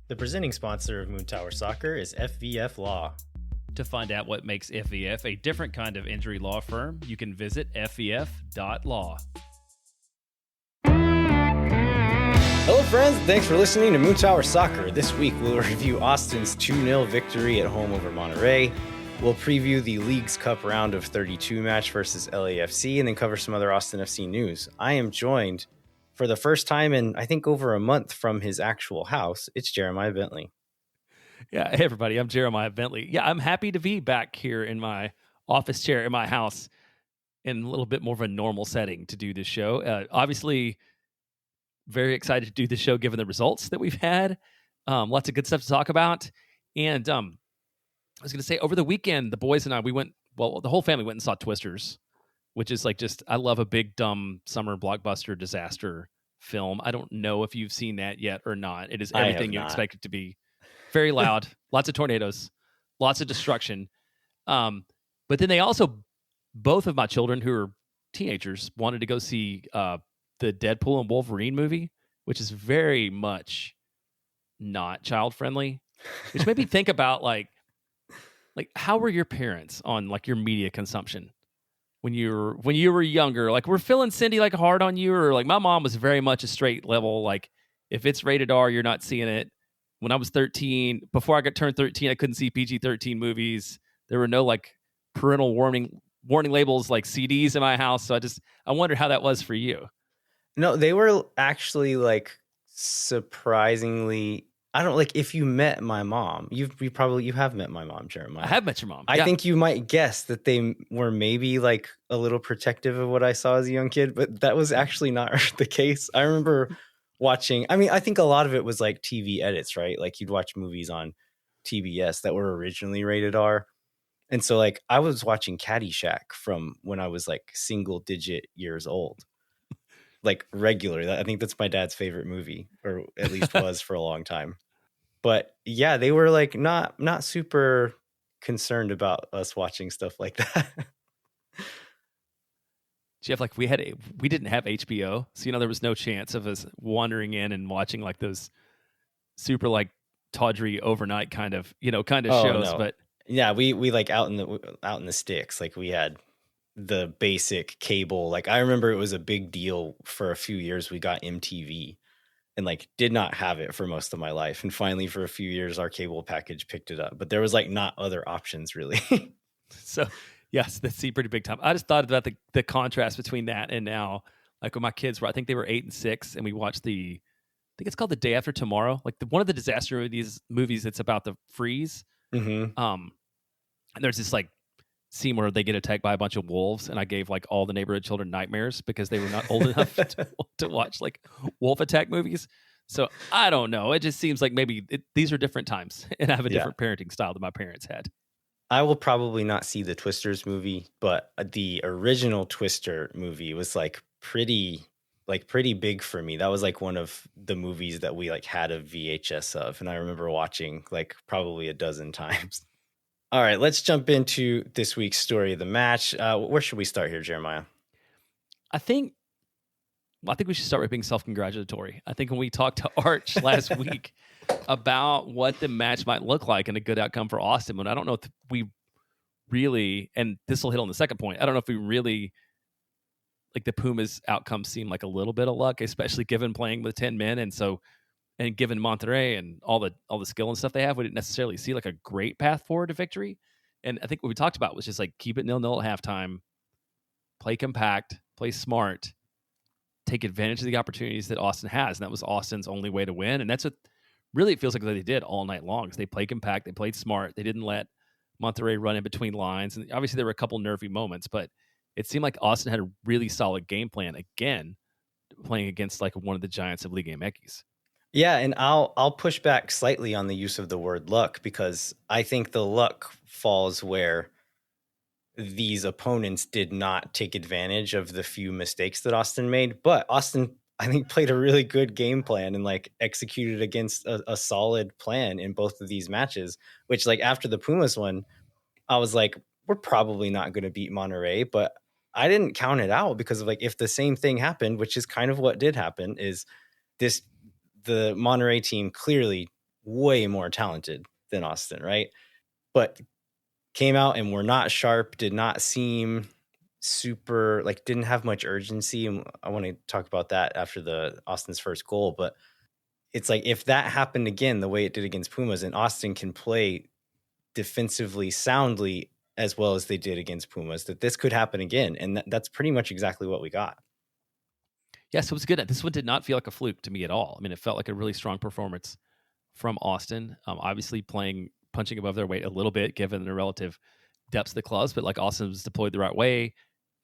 The presenting sponsor of Moon Tower Soccer is FVF Law. To find out what makes FVF a different kind of injury law firm, you can visit fvf.law. Hello friends, thanks for listening to Moon Tower Soccer. This week we'll review Austin's 2-0 victory at home over Monterrey. We'll preview the Leagues Cup round of 32 match versus LAFC and then cover some other Austin FC news. I am joined for the first time in, I think, over a month from his actual house. It's Jeremiah Bentley. Yeah, hey everybody, I'm Jeremiah Bentley. Yeah, I'm happy to be back here in my office chair in my house in a little bit more of a normal setting to do this show. Obviously, very excited to do the show given the results that we've had. Lots of good stuff to talk about. And I was going to say, over the weekend, the boys and I, the whole family went and saw Twisters, which is like I love a big, dumb summer blockbuster disaster film. I don't know if you've seen that yet or not. It is everything you expect it to be. Very loud, lots of tornadoes, lots of destruction. But then they also, both of my children who are teenagers, wanted to go see the Deadpool and Wolverine movie, which is very much not child-friendly, which made me think about like how were your parents on like your media consumption when you were younger? Like, were Phil and Cindy like hard on you, or like my mom was very much a straight level, like if it's rated R, you're not seeing it. When I was 13, before I got turned 13, I couldn't see PG-13 movies. There were no like parental warning labels like CDs in my house. So I wonder how that was for you. No, they were actually like surprisingly. I don't like if you met my mom. You have met my mom, Jeremiah. I have met your mom. I think you might guess that they were maybe like a little protective of what I saw as a young kid, but that was actually not the case. I remember watching. I mean, I think a lot of it was like TV edits, right? Like you'd watch movies on TBS that were originally rated R. And so like I was watching Caddyshack from when I was like single digit years old. Like regular. I think that's my dad's favorite movie, or at least was for a long time. But yeah, they were like not super concerned about us watching stuff like that. Jeff, like we didn't have HBO, so there was no chance of us wandering in and watching like those super like tawdry overnight kind of shows. No. But yeah, we like out in the sticks. Like we had the basic cable. Like I remember it was a big deal for a few years. We got MTV and like did not have it for most of my life. And finally for a few years, our cable package picked it up, but there was like not other options really. So yes, that's pretty big time. I just thought about the contrast between that and now, like when my kids were, I think they were 8 and 6, and we watched I think it's called The Day After Tomorrow, like one of the disaster movies that's about the freeze. Mm-hmm. And there's this like scene where they get attacked by a bunch of wolves, and I gave like all the neighborhood children nightmares because they were not old enough to watch like wolf attack movies. So I don't know. It just seems like maybe these are different times, and I have a different parenting style than my parents had. I will probably not see the Twisters movie, but the original Twister movie was like pretty big for me. That was like one of the movies that we like had a VHS of, and I remember watching like probably a dozen times. All right, let's jump into this week's story of the match. Where should we start here, Jeremiah? I think we should start with being self-congratulatory. I think when we talked to Arch last week about what the match might look like and a good outcome for Austin, but I don't know if we really, and this will hit on the second point, I don't know if we really, like the Pumas outcome seemed like a little bit of luck, especially given playing with 10 men. And given Monterrey and all the skill and stuff they have, we didn't necessarily see like a great path forward to victory. And I think what we talked about was just like keep it 0-0 at halftime, play compact, play smart, take advantage of the opportunities that Austin has. And that was Austin's only way to win. And that's what really it feels like they did all night long. Is they played compact, they played smart, they didn't let Monterrey run in between lines. And obviously there were a couple nervy moments, but it seemed like Austin had a really solid game plan again, playing against like one of the giants of Liga MX. Yeah, and I'll push back slightly on the use of the word luck, because I think the luck falls where these opponents did not take advantage of the few mistakes that Austin made. But Austin, I think, played a really good game plan and like executed against a solid plan in both of these matches, which like after the Pumas one, I was like, we're probably not going to beat Monterrey, but I didn't count it out because of like, if the same thing happened, which is kind of what did happen, is the Monterrey team clearly way more talented than Austin, right? But came out and were not sharp, did not seem super, like, didn't have much urgency. And I want to talk about that after the Austin's first goal. But it's like, if that happened again the way it did against Pumas, and Austin can play defensively soundly as well as they did against Pumas, that this could happen again. And that's pretty much exactly what we got. Yes, it was good. This one did not feel like a fluke to me at all. I mean, it felt like a really strong performance from Austin. Obviously punching above their weight a little bit, given the relative depths of the clubs, but like Austin was deployed the right way.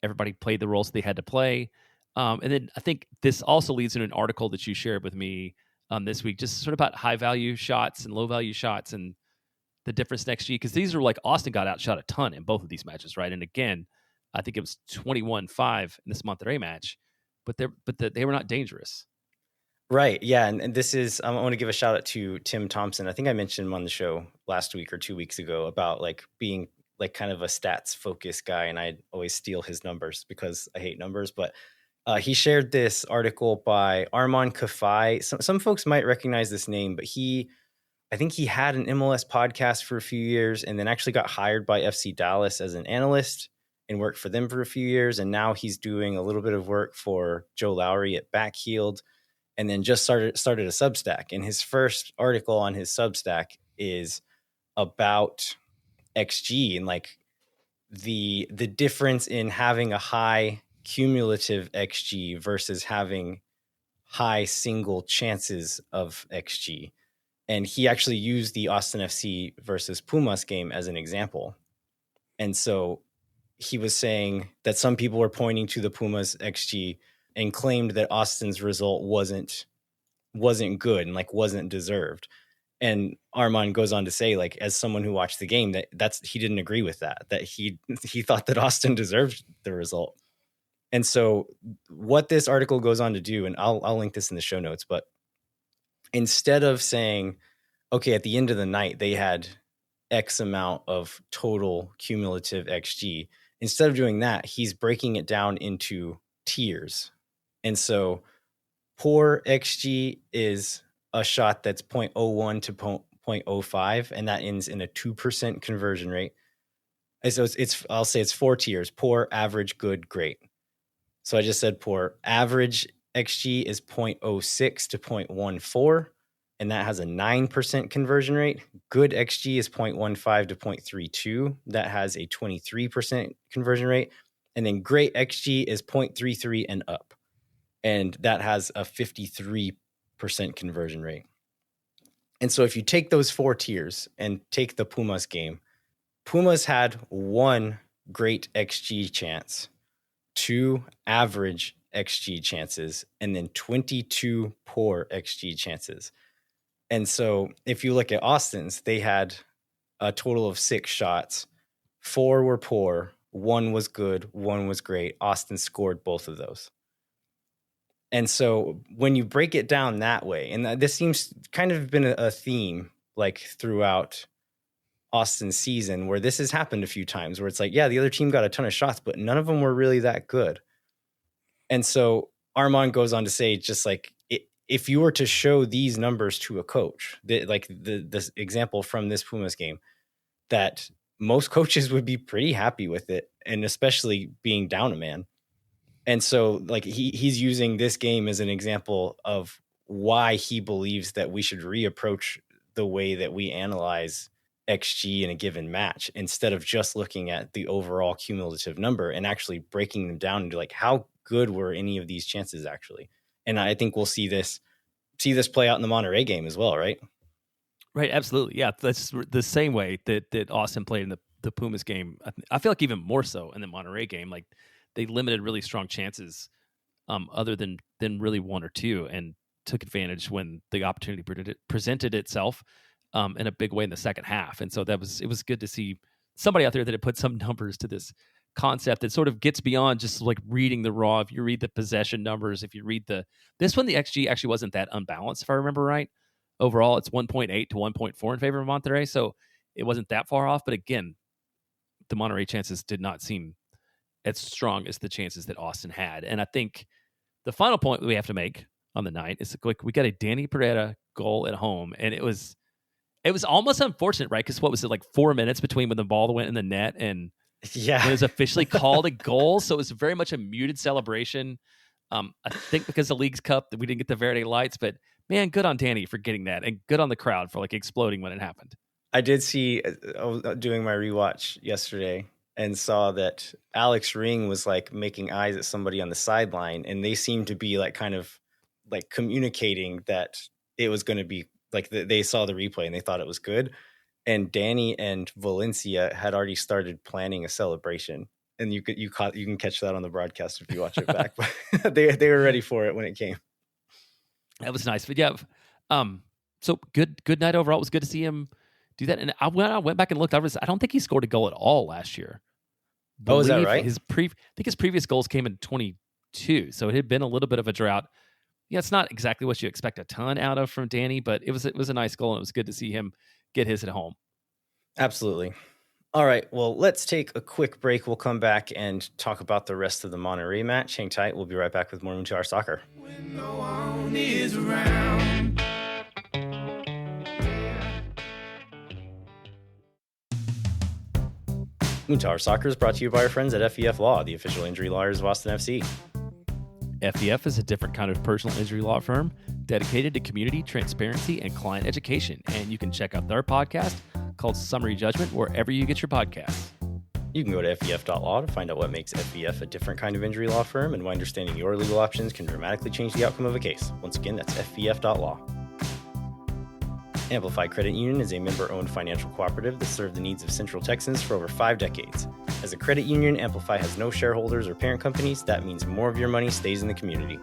Everybody played the roles they had to play. And then I think this also leads into an article that you shared with me this week, just sort of about high value shots and low value shots and the difference next year. Because these are like Austin got outshot a ton in both of these matches, right? And again, I think it was 21-5 in this Monterrey match, but they were not dangerous. Right. Yeah. And this is, I want to give a shout out to Tim Thompson. I think I mentioned him on the show last week or 2 weeks ago about like being like kind of a stats focused guy. And I always steal his numbers because I hate numbers. But he shared this article by Armand Kafai. Some folks might recognize this name, but I think he had an MLS podcast for a few years and then actually got hired by FC Dallas as an analyst and worked for them for a few years. And now he's doing a little bit of work for Joe Lowry at Backheeled, and then just started a Substack. And his first article on his Substack is about XG and like the difference in having a high cumulative XG versus having high single chances of XG. And he actually used the Austin FC versus Pumas game as an example. And so he was saying that some people were pointing to the Pumas XG and claimed that Austin's result wasn't good and like wasn't deserved. And Armand goes on to say, like, as someone who watched the game, that's he didn't agree with that he thought that Austin deserved the result. And so what this article goes on to do, and I'll link this in the show notes, but instead of saying, okay, at the end of the night, they had X amount of total cumulative XG, instead of doing that, he's breaking it down into tiers. And so poor XG is a shot that's 0.01 to 0.05, and that ends in a 2% conversion rate. And so I'll say it's 4 tiers: poor, average, good, great. So I just said poor. Average XG is 0.06 to 0.14, and that has a 9% conversion rate. Good XG is 0.15 to 0.32. That has a 23% conversion rate. And then great XG is 0.33 and up, and that has a 53% conversion rate. And so if you take those 4 tiers and take the Pumas game, Pumas had 1 great XG chance, 2 average XG chances, and then 22 poor XG chances. And so if you look at Austin's, they had a total of 6 shots. 4 were poor, 1 was good, 1 was great. Austin scored both of those. And so when you break it down that way, and this seems kind of been a theme like throughout Austin's season, where this has happened a few times, where it's like, yeah, the other team got a ton of shots, but none of them were really that good. And so Armand goes on to say, just like, if you were to show these numbers to a coach, like this example from this Pumas game, that most coaches would be pretty happy with it, and especially being down a man. And so like he's using this game as an example of why he believes that we should reapproach the way that we analyze XG in a given match, instead of just looking at the overall cumulative number and actually breaking them down into like, how good were any of these chances actually. And I think we'll see this play out in the Monterrey game as well, right? Right, absolutely. Yeah, that's the same way that Austin played in the Pumas game. I feel like even more so in the Monterrey game. Like they limited really strong chances, other than really 1 or 2, and took advantage when the opportunity presented itself in a big way in the second half. And so it was good to see somebody out there that had put some numbers to this concept that sort of gets beyond just like reading the raw. If you read the possession numbers, if you read this one, the XG actually wasn't that unbalanced, if I remember right. Overall, it's 1.8 to 1.4 in favor of Monterrey, so it wasn't that far off. But again, the Monterrey chances did not seem as strong as the chances that Austin had. And I think the final point that we have to make on the night is, like, we got a Dani Pereira goal at home, and it was It was almost unfortunate, right? Because what was it, like 4 minutes between when the ball went in the net and Yeah. when it was officially called a goal? So it was very much a muted celebration. I think because the Leagues Cup that we didn't get the Verde lights, but man, good on Dani for getting that, and good on the crowd for like exploding when it happened. I did see, I was doing my rewatch yesterday and saw that Alex Ring was like making eyes at somebody on the sideline, and they seemed to be like kind of like communicating that it was going to be like they saw the replay and they thought it was good. And Dani and Valencia had already started planning a celebration, and you can catch that on the broadcast if you watch it back. But they were ready for it when it came. That was nice, but yeah. So good night overall. It was good to see him do that. And when I went back and looked, I don't think he scored a goal at all last year. Oh, is that right? I think his previous goals came in 22, so it had been a little bit of a drought. Yeah, it's not exactly what you expect a ton out of from Dani, but it was a nice goal, and it was good to see him get his at home. Absolutely. All right, well, let's take a quick break. We'll come back and talk about the rest of the Monterrey match. Hang tight. We'll be right back with more Moon Tower Soccer. When no one is around. Moon Tower Soccer is brought to you by our friends at FEF Law, the official injury lawyers of Austin FC. FEF is a different kind of personal injury law firm dedicated to community transparency and client education, and you can check out their podcast called Summary Judgment wherever you get your podcasts. You can go to fef.law to find out what makes FEF a different kind of injury law firm and why understanding your legal options can dramatically change the outcome of a case. Once again, that's fef.law. Amplify Credit Union is a member-owned financial cooperative that served the needs of Central Texans for over 5 decades. As a credit union, Amplify has no shareholders or parent companies. That means more of your money stays in the community.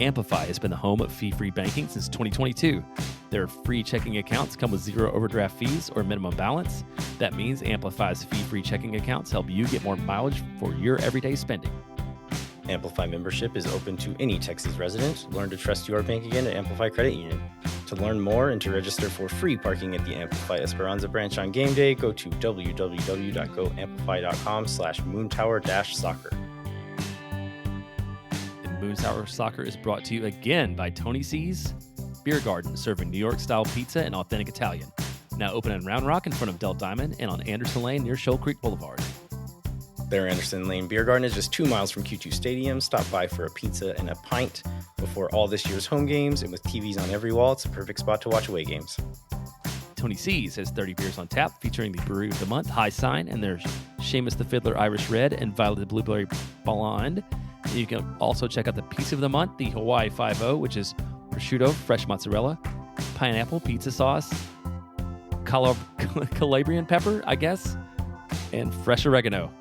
Amplify has been the home of fee-free banking since 2022. Their free checking accounts come with 0 overdraft fees or minimum balance. That means Amplify's fee-free checking accounts help you get more mileage for your everyday spending. Amplify membership is open to any Texas resident. Learn to trust your bank again at Amplify Credit Union. To learn more and to register for free parking at the Amplify Esperanza branch on game day, go to www.goamplify.com/moontower-soccer. And Moon Tower Soccer is brought to you again by Tony C's Beer Garden, serving New York-style pizza and authentic Italian. Now open in Round Rock in front of Del Diamond and on Anderson Lane near Shoal Creek Boulevard. Their Anderson Lane Beer Garden is just 2 miles from Q2 Stadium. Stop by for a pizza and a pint before all this year's home games, and with TVs on every wall, it's a perfect spot to watch away games. Tony C's has 30 beers on tap, featuring the Brewery of the Month, High Sign, and there's Seamus the Fiddler Irish Red and Violet the Blueberry Blonde. And you can also check out the Piece of the Month, the Hawaii 5-0, which is prosciutto, fresh mozzarella, pineapple, pizza sauce, Calabrian pepper, I guess, and fresh oregano.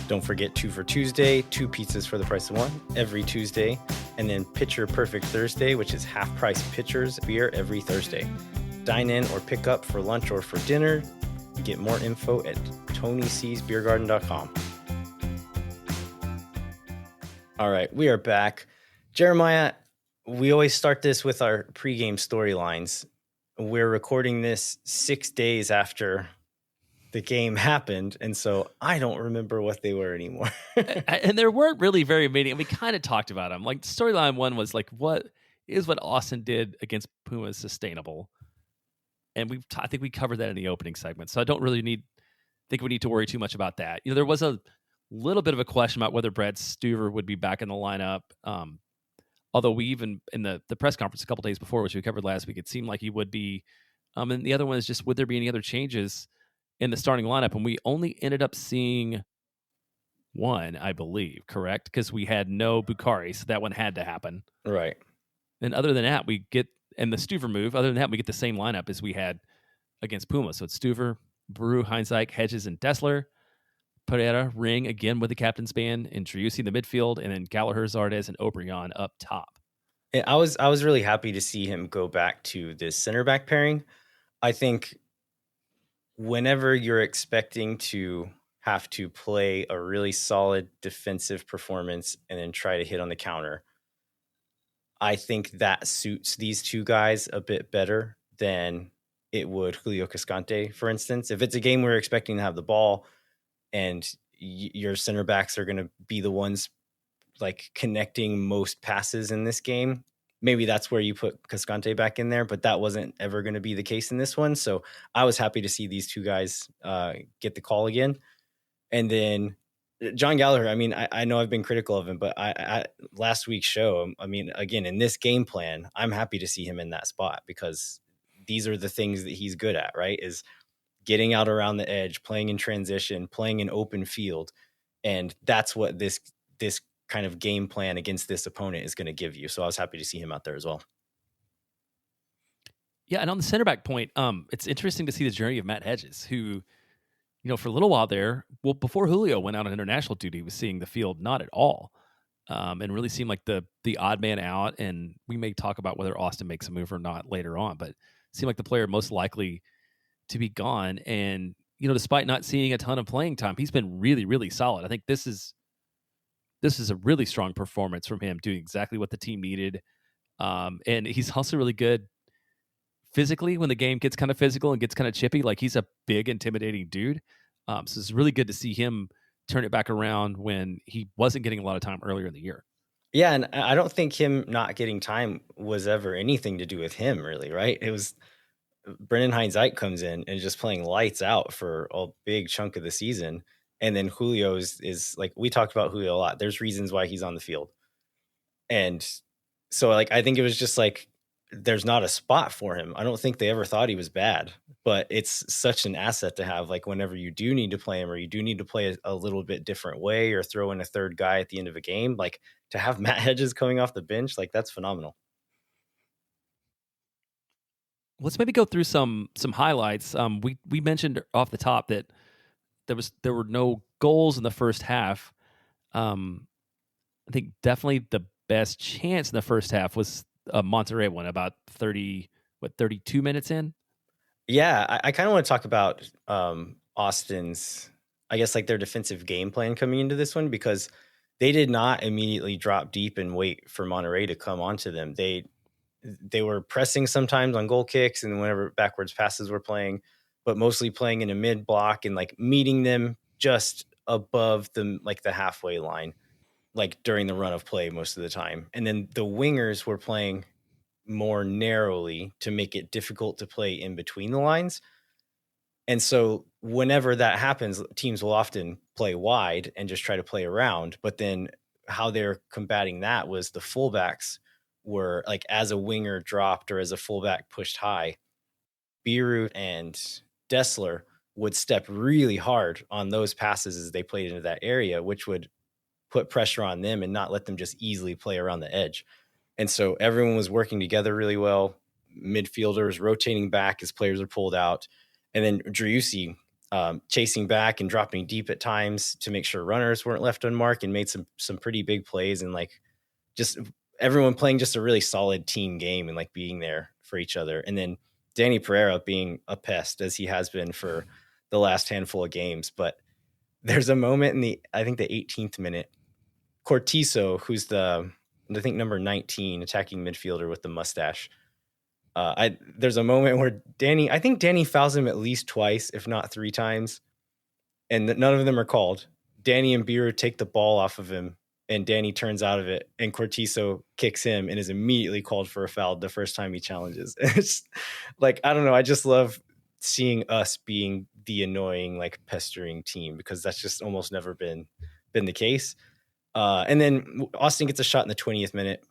Don't forget 2 for Tuesday, 2 pizzas for the price of 1 every Tuesday, and then Pitcher Perfect Thursday, which is half-price pitchers beer every Thursday. Dine in or pick up for lunch or for dinner. You get more info at TonyC'sBeerGarden.com. All right, we are back. Jeremiah, we always start this with our pregame storylines. We're recording this 6 days after the game happened, and so I don't remember what they were anymore. And there weren't really very many, and we kind of talked about them. Like, storyline 1 was like, what Austin did against Pumas sustainable? And I think we covered that in the opening segment, so I don't really think we need to worry too much about that. There was a little bit of a question about whether Brad Stuver would be back in the lineup. Although we even, in the press conference a couple days before, which we covered last week, it seemed like he would be. And the other one is just, would there be any other changes in the starting lineup? And we only ended up seeing one, I believe, correct? Because we had no Bukhari, so that one had to happen. Right. And other than that, we get, and the Stuver move, other than that, we get the same lineup as we had against Puma. So it's Stuver, Brew, Heinzike, Hedges, and Dessler. Pereira, Ring, again with the captain's band, and Triusi in the midfield, and then Gallagher, Zardes, and Obrian up top. And I was really happy to see him go back to this center back pairing. I think whenever you're expecting to have to play a really solid defensive performance and then try to hit on the counter, I think that suits these two guys a bit better than it would Julio Cascante, for instance. If it's a game where you're expecting to have the ball and your center backs are going to be the ones like connecting most passes in this game, maybe that's where you put Cascante back in there, but that wasn't ever going to be the case in this one. So I was happy to see these two guys get the call again. And then John Gallagher, I mean, I know I've been critical of him, but I last week's show, I mean, again, in this game plan, I'm happy to see him in that spot because these are the things that he's good at, right? Is getting out around the edge, playing in transition, playing in open field. And that's what this kind of game plan against this opponent is going to give you. So I was happy to see him out there as well. Yeah, and on the center back point, it's interesting to see the journey of Matt Hedges, who, for a little while there, well, before Julio went out on international duty, was seeing the field not at all, and really seemed like the odd man out. And we may talk about whether Austin makes a move or not later on, but seemed like the player most likely to be gone. And despite not seeing a ton of playing time, he's been really, really solid. I think this is a really strong performance from him, doing exactly what the team needed. And he's also really good physically when the game gets kind of physical and gets kind of chippy. Like, he's a big, intimidating dude. So it's really good to see him turn it back around when he wasn't getting a lot of time earlier in the year. Yeah, and I don't think him not getting time was ever anything to do with him, really, right? It was Brendan Hines-Ike comes in and just playing lights out for a big chunk of the season. And then Julio is like, we talked about Julio a lot. There's reasons why he's on the field. And so, like, I think it was just like, there's not a spot for him. I don't think they ever thought he was bad, but it's such an asset to have. Like, whenever you do need to play him, or you do need to play a little bit different way, or throw in a third guy at the end of a game, like, to have Matt Hedges coming off the bench, like, that's phenomenal. Let's maybe go through some highlights. We mentioned off the top that there were no goals in the first half. I think definitely the best chance in the first half was a Monterrey one, about 32 minutes in. Yeah, I kind of want to talk about Austin's, I guess, like, their defensive game plan coming into this one, because they did not immediately drop deep and wait for Monterrey to come onto them. They were pressing sometimes on goal kicks and whenever backwards passes were playing, but mostly playing in a mid block and, like, meeting them just above the halfway line, like, during the run of play most of the time. And then the wingers were playing more narrowly to make it difficult to play in between the lines. And so whenever that happens, teams will often play wide and just try to play around. But then how they're combating that was the fullbacks were, like, as a winger dropped or as a fullback pushed high, Beirut and Dessler would step really hard on those passes as they played into that area, which would put pressure on them and not let them just easily play around the edge. And so everyone was working together really well. Midfielders rotating back as players are pulled out. And then Driussi chasing back and dropping deep at times to make sure runners weren't left unmarked, and made some pretty big plays, and, like, just everyone playing just a really solid team game and, like, being there for each other. And then Dani Pereira being a pest, as he has been for the last handful of games. But there's a moment in I think the 18th minute, Cortizo, who's I think number 19 attacking midfielder with the mustache. There's a moment where I think Dani fouls him at least twice, if not 3 times, and none of them are called. Dani and Beer take the ball off of him, and Dani turns out of it, and Cortizo kicks him and is immediately called for a foul the first time he challenges. It's like, I don't know. I just love seeing us being the annoying, like, pestering team, because that's just almost never been the case. And then Austin gets a shot in the 20th minute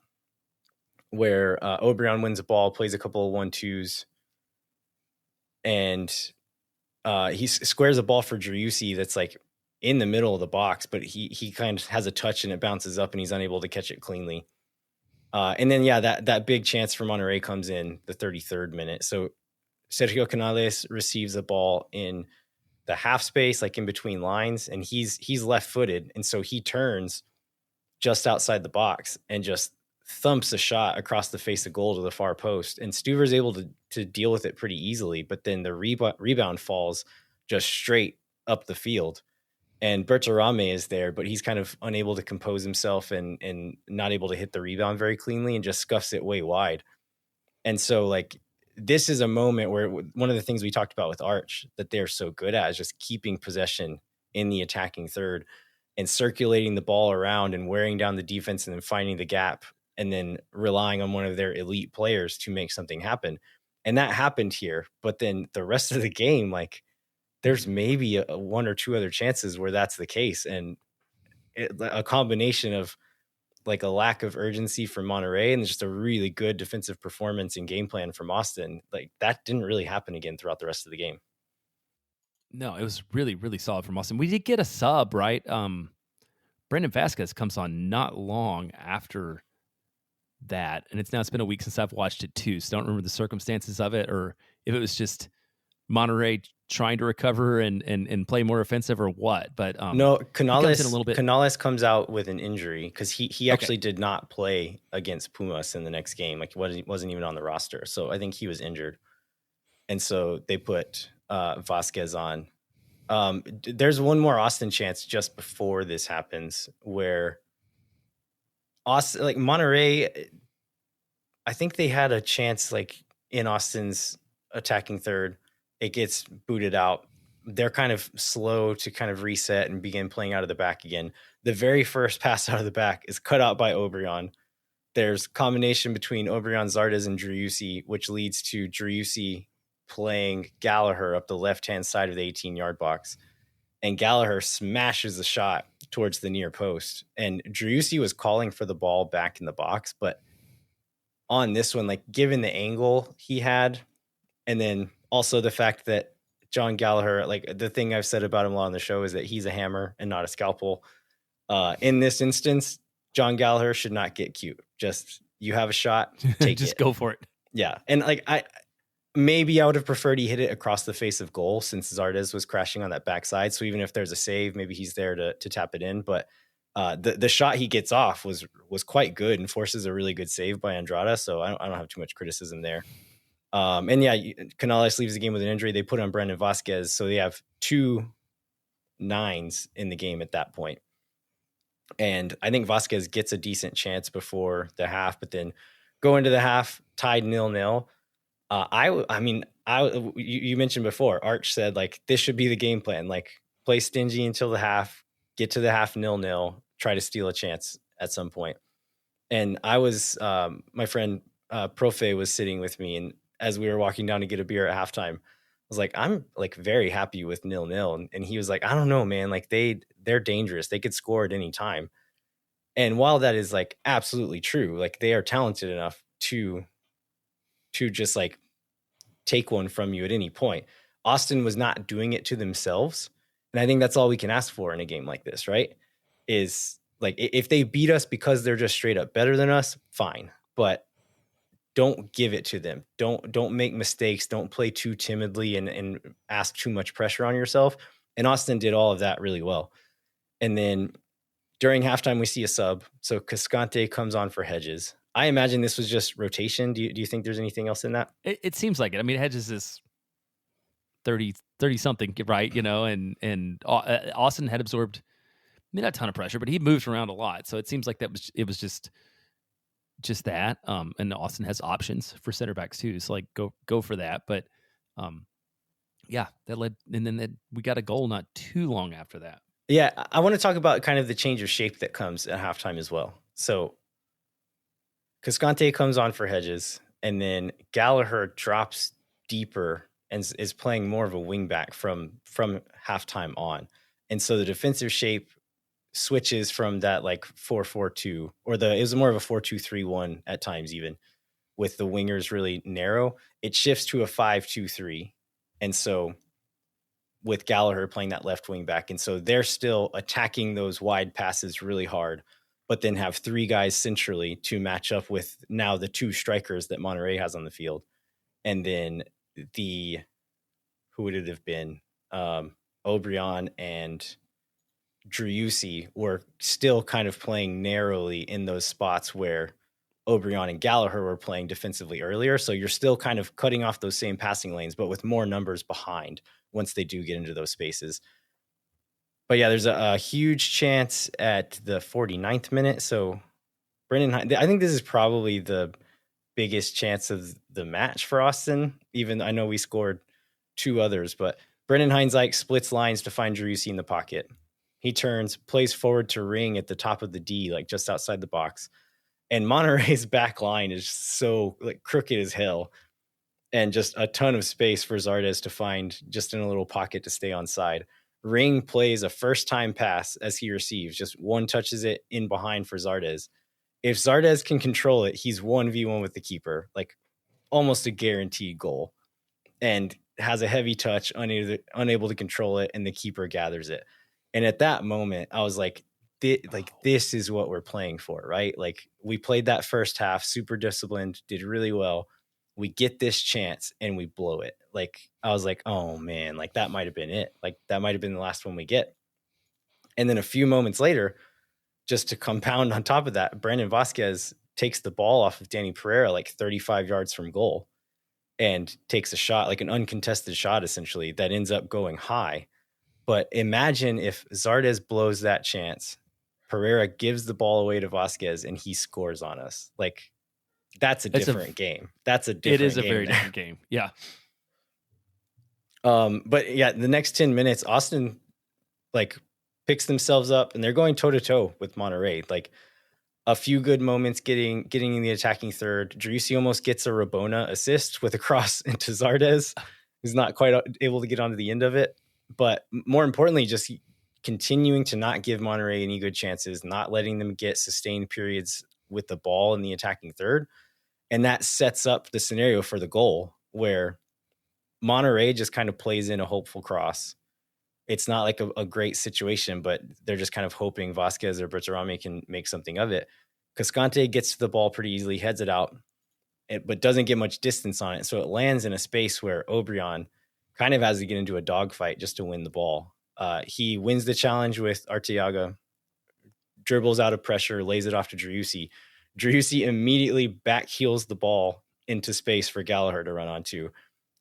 where Obrian wins a ball, plays a couple of 1-2s, and he squares a ball for Driussi that's, like, in the middle of the box, but he kind of has a touch and it bounces up and he's unable to catch it cleanly. And then, yeah, that big chance for Monterrey comes in the 33rd minute. So Sergio Canales receives a ball in the half space, like in between lines, and he's left-footed, and so he turns just outside the box and just thumps a shot across the face of goal to the far post. And Stuver's able to deal with it pretty easily, but then the rebound falls just straight up the field. And Bertarame is there, but he's kind of unable to compose himself and not able to hit the rebound very cleanly, and just scuffs it way wide. And so, like, this is a moment where one of the things we talked about with Arch that they're so good at is just keeping possession in the attacking third and circulating the ball around and wearing down the defense and then finding the gap and then relying on one of their elite players to make something happen. And that happened here. But then the rest of the game, like there's maybe one or two other chances where that's the case. And a combination of like a lack of urgency from Monterrey and just a really good defensive performance and game plan from Austin, like that didn't really happen again throughout the rest of the game. No, it was really, really solid from Austin. We did get a sub, right? Brendan Vasquez comes on not long after that, and it's been a week since I've watched it too, so don't remember the circumstances of it, or if it was just Monterrey trying to recover and play more offensive or what. But no, Canales comes out with an injury because he actually did not play against Pumas in the next game. Like wasn't even on the roster, so I think he was injured, and so they put Vasquez on. There's one more Austin chance just before this happens where Austin, like Monterrey, I think they had a chance like in Austin's attacking third. It gets booted out. They're kind of slow to kind of reset and begin playing out of the back again. The very first pass out of the back is cut out by Obrian. There's combination between Obrian, Zardes, and Driussi, which leads to Driussi playing Gallagher up the left-hand side of the 18-yard box. And Gallagher smashes the shot towards the near post. And Driussi was calling for the ball back in the box, but on this one, like given the angle he had, and then also the fact that John Gallagher, like the thing I've said about him a lot on the show is that he's a hammer and not a scalpel. In this instance, John Gallagher should not get cute. Just you have a shot, take just it. go for it. Yeah. And like I would have preferred he hit it across the face of goal since Zardes was crashing on that backside. So even if there's a save, maybe he's there to tap it in. But the shot he gets off was quite good and forces a really good save by Andrada. So I don't have too much criticism there. And yeah, Canales leaves the game with an injury. They put on Brendan Vasquez. So they have 2 9s in the game at that point. And I think Vasquez gets a decent chance before the half, but then go into the half tied 0-0. You mentioned before, Arch said like, this should be the game plan. Like play stingy until the half, get to the half 0-0, try to steal a chance at some point. And I was, my friend Profe was sitting with me, and as we were walking down to get a beer at halftime, I was like, I'm like very happy with 0-0. And he was like, I don't know, man, like they're dangerous. They could score at any time. And while that is like absolutely true, like they are talented enough to just like take one from you at any point. Austin was not doing it to themselves. And I think that's all we can ask for in a game like this, right? Is like, if they beat us because they're just straight up better than us, fine. But don't give it to them. Don't make mistakes. Don't play too timidly and ask too much pressure on yourself. And Austin did all of that really well. And then during halftime, we see a sub. So Cascante comes on for Hedges. I imagine this was just rotation. Do you think there's anything else in that? It seems like it. I mean, Hedges is 30 something, right? You know, and Austin had absorbed not a ton of pressure, but he moved around a lot. So it seems like it was just that. And Austin has options for center backs too. So like go for that. But yeah, that led, and then we got a goal not too long after that. Yeah, I want to talk about kind of the change of shape that comes at halftime as well. So Cascante comes on for Hedges, and then Gallagher drops deeper and is playing more of a wing back from halftime on. And so the defensive shape switches from that like 4-4-2, or it was more of a 4-2-3-1 at times, even with the wingers really narrow. It shifts to a 5-2-3. And so with Gallagher playing that left wing back. And so they're still attacking those wide passes really hard, but then have 3 guys centrally to match up with now the 2 strikers that Monterrey has on the field. And then who would it have been? Obrian and Driussi were still kind of playing narrowly in those spots where Obrian and Gallagher were playing defensively earlier. So you're still kind of cutting off those same passing lanes, but with more numbers behind once they do get into those spaces. But yeah, there's a huge chance at the 49th minute. So Brendan, I think this is probably the biggest chance of the match for Austin. Even I know we scored 2 others, but Brendan Heinzike splits lines to find Driussi in the pocket. He turns, plays forward to Ring at the top of the D, like just outside the box. And Monterrey's back line is so like crooked as hell, and just a ton of space for Zardes to find just in a little pocket to stay onside. Ring plays a first-time pass as he receives, just one touches it in behind for Zardes. If Zardes can control it, he's 1v1 with the keeper, like almost a guaranteed goal, and has a heavy touch, unable to control it, and the keeper gathers it. And at that moment, I was like, this is what we're playing for, right? Like, we played that first half, super disciplined, did really well. We get this chance and we blow it. Like, I was like, oh man, like that might have been it. Like, that might have been the last one we get. And then a few moments later, just to compound on top of that, Brandon Vasquez takes the ball off of Dani Pereira like 35 yards from goal and takes a shot, like an uncontested shot, essentially, that ends up going high. But imagine if Zardes blows that chance, Pereira gives the ball away to Vasquez, and he scores on us. Like, that's a different game. That's a different game. It is a very different game. Yeah. But yeah, the next 10 minutes, Austin like picks themselves up, and they're going toe to toe with Monterrey. Like, a few good moments getting in the attacking third. Driussi almost gets a Rabona assist with a cross into Zardes. He's not quite able to get onto the end of it. But more importantly, just continuing to not give Monterrey any good chances, not letting them get sustained periods with the ball in the attacking third. And that sets up the scenario for the goal, where Monterrey just kind of plays in a hopeful cross. It's not like a great situation, but they're just kind of hoping Vasquez or Bertarame can make something of it. Cascante gets to the ball pretty easily, heads it out, but doesn't get much distance on it. So it lands in a space where Obrian kind of has to get into a dogfight just to win the ball. He wins the challenge with Arteaga, dribbles out of pressure, lays it off to Driussi. Driussi immediately backheels the ball into space for Gallagher to run onto,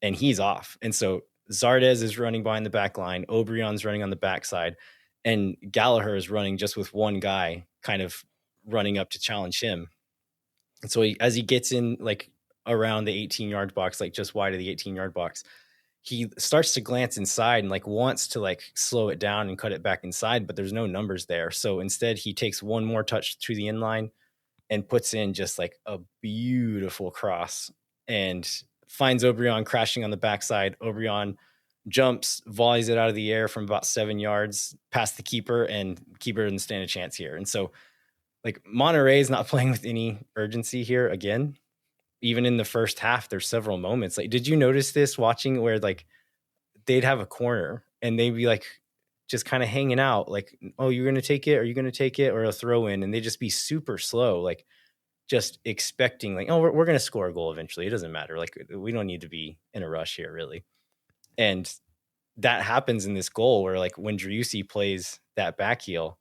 and he's off. And so Zardes is running behind the back line, Obrian's running on the backside, and Gallagher is running just with one guy kind of running up to challenge him. And so as he gets in like around the 18-yard box, like just wide of the 18-yard box, he starts to glance inside and like wants to like slow it down and cut it back inside, but there's no numbers there. So instead he takes one more touch to the end line and puts in just like a beautiful cross and finds Obrian crashing on the backside. Obrian jumps, volleys it out of the air from about 7 yards past the keeper, and keeper doesn't stand a chance here. And so like Monterrey is not playing with any urgency here again. Even in the first half, there's several moments. Like, did you notice this watching where like they'd have a corner and they'd be like just kind of hanging out, like, oh, you're going to take it? Are you going to take it? Or a throw in, and they just be super slow, like just expecting like, oh, we're going to score a goal eventually. It doesn't matter. Like, we don't need to be in a rush here, really. And that happens in this goal where like when Driussi plays that back heel,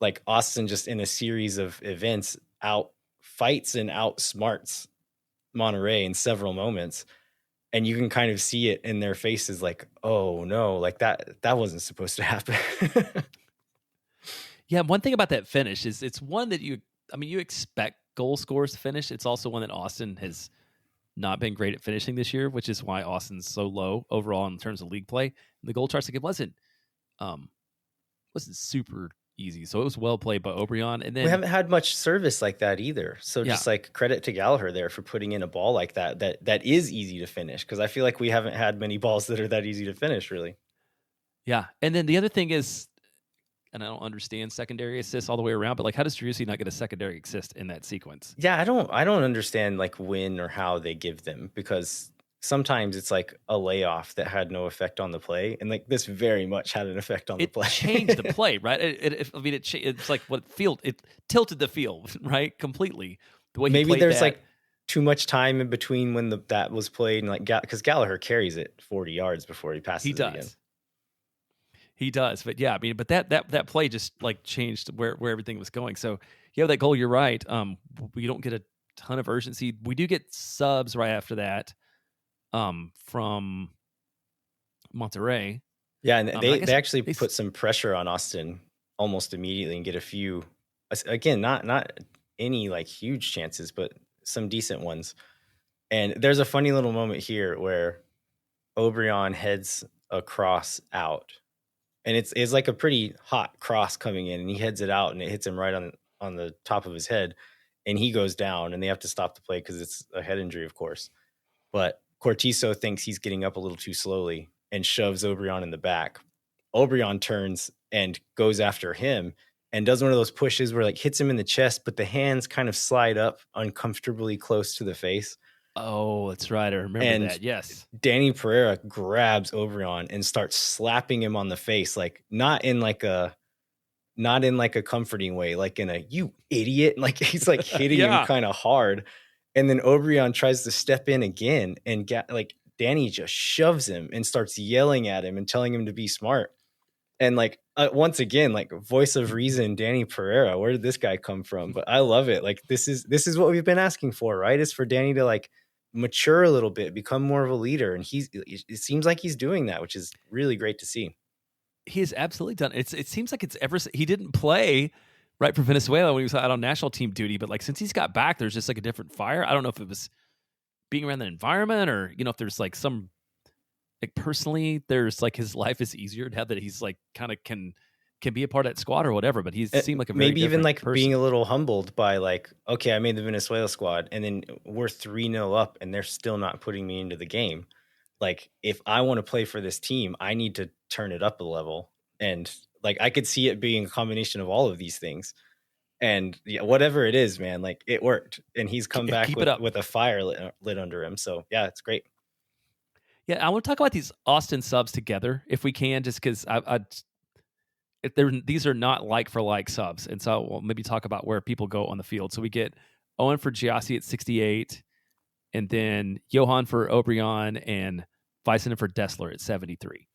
like Austin just in a series of events out fights and outsmarts Monterrey in several moments. And you can kind of see it in their faces, like, oh no, like that wasn't supposed to happen. Yeah, one thing about that finish is it's one that you expect goal scorers to finish. It's also one that Austin has not been great at finishing this year, which is why Austin's so low overall in terms of league play. The goal charts, like, it wasn't super easy. So it was well played by Obrian. And then we haven't had much service like that either. So just like credit to Gallagher there for putting in a ball like that is easy to finish, because I feel like we haven't had many balls that are that easy to finish, really. Yeah. And then the other thing is, and I don't understand secondary assists all the way around, but like, how does Driussi not get a secondary assist in that sequence? Yeah, I don't understand like when or how they give them, because sometimes it's like a layoff that had no effect on the play, and like this very much had an effect on the play. It changed the play, right? It's like it tilted the field, right, completely. The way maybe there's like too much time in between when that was played, and like because Gallagher carries it 40 yards before he passes. He does. It again. He does, but yeah, I mean, but that play just like changed where everything was going. So yeah, that goal, you're right. We don't get a ton of urgency. We do get subs right after that, from Monterrey. Yeah, and they actually put some pressure on Austin almost immediately and get a few, again, not any like huge chances, but some decent ones. And there's a funny little moment here where Obrian heads a cross out. And it's like a pretty hot cross coming in, and he heads it out, and it hits him right on the top of his head, and he goes down, and they have to stop the play because it's a head injury, of course. But Cortizo thinks he's getting up a little too slowly and shoves Obrian in the back. Obrian turns and goes after him and does one of those pushes where like hits him in the chest, but the hands kind of slide up uncomfortably close to the face. Oh, that's right. I remember And that. Yes. Dani Pereira grabs Obrian and starts slapping him on the face, like not in like a comforting way, like in a "you idiot," like he's like hitting him Yeah. kind of hard. And then Obrian tries to step in again, and like Dani just shoves him and starts yelling at him and telling him to be smart. And like once again, like voice of reason, Dani Pereira, where did this guy come from? But I love it. Like this is what we've been asking for, right? Is for Dani to like mature a little bit, become more of a leader, and it seems like he's doing that, which is really great to see. He has absolutely done it. It seems like he didn't play right for Venezuela when he was out on national team duty, but like since he's got back, there's just like a different fire. I don't know if it was being around the environment or, if there's like some, like personally, there's like his life is easier now that he's like kind of can be a part of that squad or whatever. But he's seemed like a very maybe even like person. being a little humbled by like, okay, I made the Venezuela squad, and then we're 3-0 up, and they're still not putting me into the game. Like, if I want to play for this team, I need to turn it up a level. And like, I could see it being a combination of all of these things. And yeah, whatever it is, man, like it worked, and he's come back with a fire lit under him. So yeah, it's great. Yeah, I want to talk about these Austin subs together if we can, just because these are not like for like subs, and so we'll maybe talk about where people go on the field. So we get Owen for Giassi at 68, and then Johan for Obrian and Vicenen for Dessler at 73.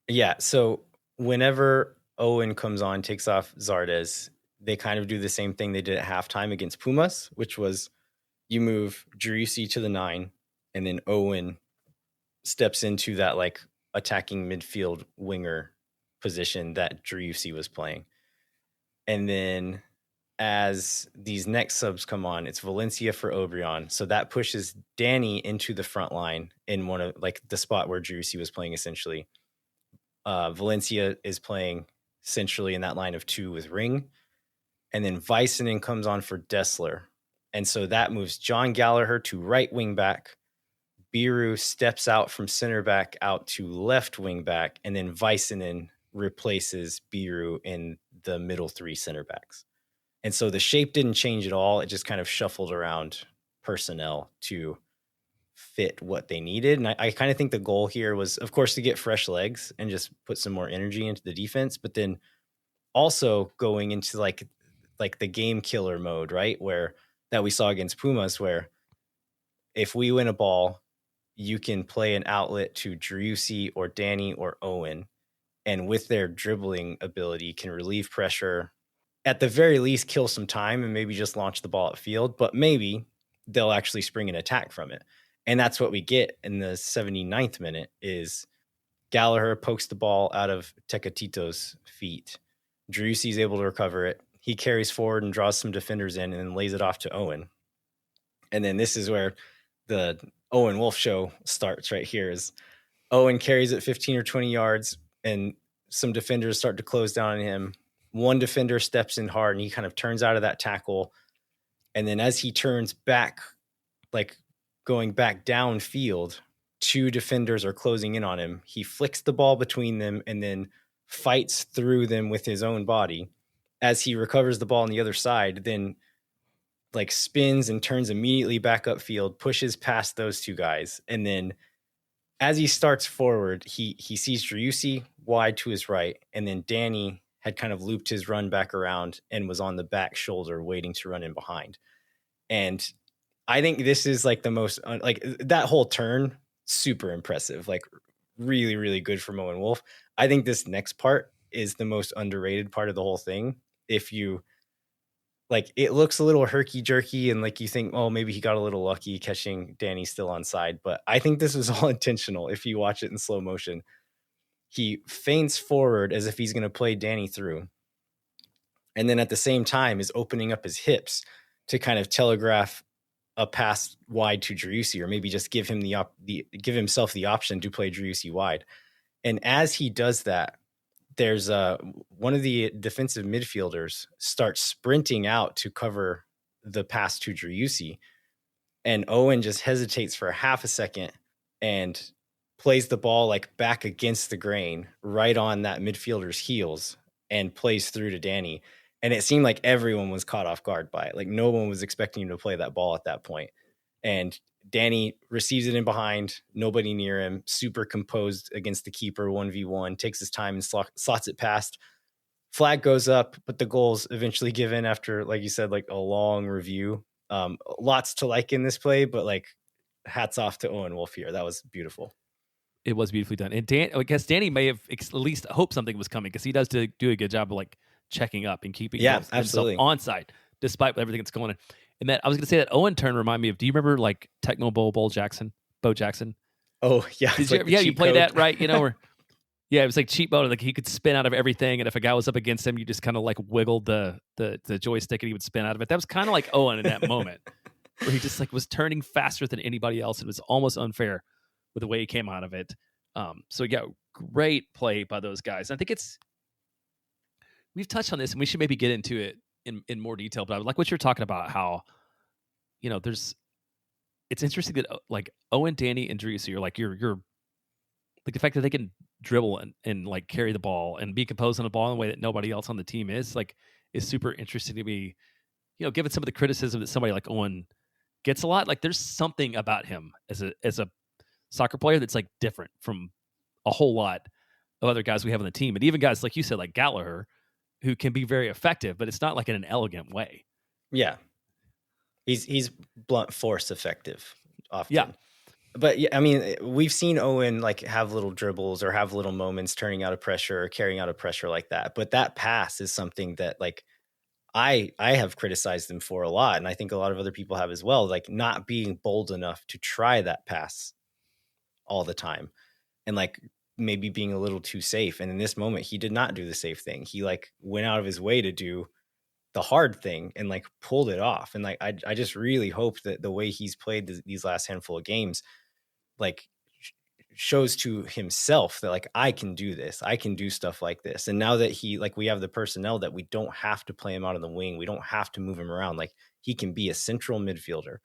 Yeah, so whenever Owen comes on, takes off Zardes, they kind of do the same thing they did at halftime against Pumas, which was you move Driussi to the 9, and then Owen steps into that like attacking midfield winger position that Driussi was playing. And then as these next subs come on, it's Valencia for Obrian. So that pushes Dani into the front line in one of like the spot where Driussi was playing essentially. Valencia is playing centrally in that line of 2 with Ring. And then Vicenen comes on for Dessler. And so that moves John Gallagher to right wing back. Biru steps out from center back out to left wing back. And then Vicenen replaces Biru in the middle 3 center backs. And so the shape didn't change at all. It just kind of shuffled around personnel to fit what they needed. And I kind of think the goal here was, of course, to get fresh legs and just put some more energy into the defense, but then also going into like the game killer mode, right? Where that we saw against Pumas, where if we win a ball, you can play an outlet to Driussi or Dani or Owen, and with their dribbling ability can relieve pressure, at the very least kill some time and maybe just launch the ball at field, but maybe they'll actually spring an attack from it. And that's what we get in the 79th minute is Gallagher pokes the ball out of Tecatito's feet. Driussi's able to recover it. He carries forward and draws some defenders in and then lays it off to Owen. And then this is where the Owen Wolff show starts right here is Owen carries it 15 or 20 yards and some defenders start to close down on him. One defender steps in hard and he kind of turns out of that tackle. And then as he turns back, like going back downfield, 2 defenders are closing in on him. He flicks the ball between them and then fights through them with his own body. As he recovers the ball on the other side, then like spins and turns immediately back upfield, pushes past those 2 guys. And then as he starts forward, he sees Driussi wide to his right. And then Dani had kind of looped his run back around and was on the back shoulder waiting to run in behind. And I think this is like the most, like that whole turn, super impressive, like really, really good from Owen Wolff. I think this next part is the most underrated part of the whole thing. If you like, it looks a little herky jerky and like you think, oh, maybe he got a little lucky catching Dani still onside. But I think this was all intentional. If you watch it in slow motion, he feints forward as if he's going to play Dani through. And then at the same time is opening up his hips to kind of telegraph a pass wide to Driussi, or maybe just give him give himself the option to play Driussi wide. And as he does that, there's one of the defensive midfielders starts sprinting out to cover the pass to Driussi, and Owen just hesitates for half a second and plays the ball like back against the grain right on that midfielder's heels and plays through to Dani. And it seemed like everyone was caught off guard by it. Like no one was expecting him to play that ball at that point. And Dani receives it in behind, nobody near him, super composed against the keeper, 1v1, takes his time and slots it past. Flag goes up, but the goal's eventually given after, like you said, like a long review. Lots to like in this play, but like hats off to Owen Wolff here. That was beautiful. It was beautifully done. And I guess Dani may have at least hoped something was coming because he does do a good job of like checking up and keeping himself on side despite everything that's going on. And that I was going to say that Owen turn reminded me of, do you remember like Techno Bowl Bo Jackson? Oh, yeah. You played that, right? You know, where, yeah, it was like cheat mode. Like he could spin out of everything. And if a guy was up against him, you just kind of like wiggled the joystick and he would spin out of it. That was kind of like Owen in that moment where he just like was turning faster than anybody else. It was almost unfair with the way he came out of it. So yeah, great play by those guys. I think we've touched on this and we should maybe get into it in more detail, but I would like what you're talking about, how, you know, it's interesting that like Owen, Dani, and Driussi are like, you're like the fact that they can dribble and like carry the ball and be composed on the ball in a way that nobody else on the team is super interesting to me. You know, given some of the criticism that somebody like Owen gets a lot, like there's something about him as a soccer player that's like different from a whole lot of other guys we have on the team. And even guys like you said, like Gallagher, who can be very effective, but it's not like in an elegant way. Yeah. He's blunt force effective often. Yeah. But yeah, I mean, we've seen Owen like have little dribbles or have little moments turning out of pressure or carrying out of pressure like that. But that pass is something that like I have criticized him for a lot. And I think a lot of other people have as well, like not being bold enough to try that pass all the time and like maybe being a little too safe. And in this moment, he did not do the safe thing. He like went out of his way to do the hard thing and like pulled it off. And like, I just really hope that the way he's played these last handful of games, like shows to himself that like, I can do this, I can do stuff like this. And now that he, like, we have the personnel that we don't have to play him out on the wing. We don't have to move him around. Like he can be a central midfielder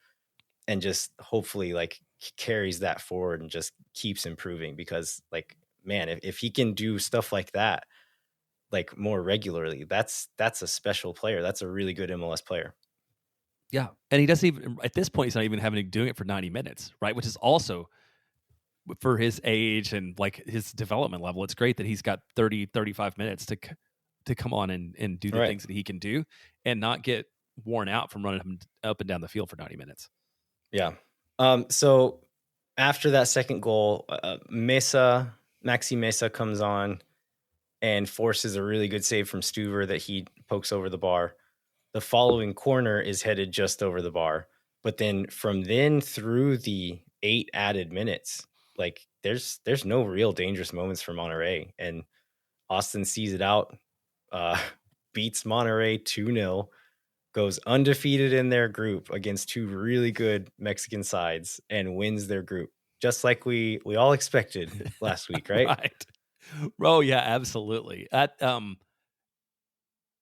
and just hopefully like carries that forward and just keeps improving, because like, man, if he can do stuff like that, like more regularly, that's a special player. That's a really good MLS player. Yeah. And he doesn't even, at this point, he's not even having to doing it for 90 minutes, right? Which is also for his age and like his development level. It's great that he's got 30, 35 minutes to come on and do the things that he can do and not get worn out from running him up and down the field for 90 minutes. Yeah. So after that second goal, Maxi Mesa comes on and forces a really good save from Stuver that he pokes over the bar. The following corner is headed just over the bar. But then from then through the 8 added minutes, like there's no real dangerous moments for Monterrey. And Austin sees it out, beats Monterrey 2-0, goes undefeated in their group against 2 really good Mexican sides and wins their group, just like we all expected last week, right? Right. Oh yeah, absolutely.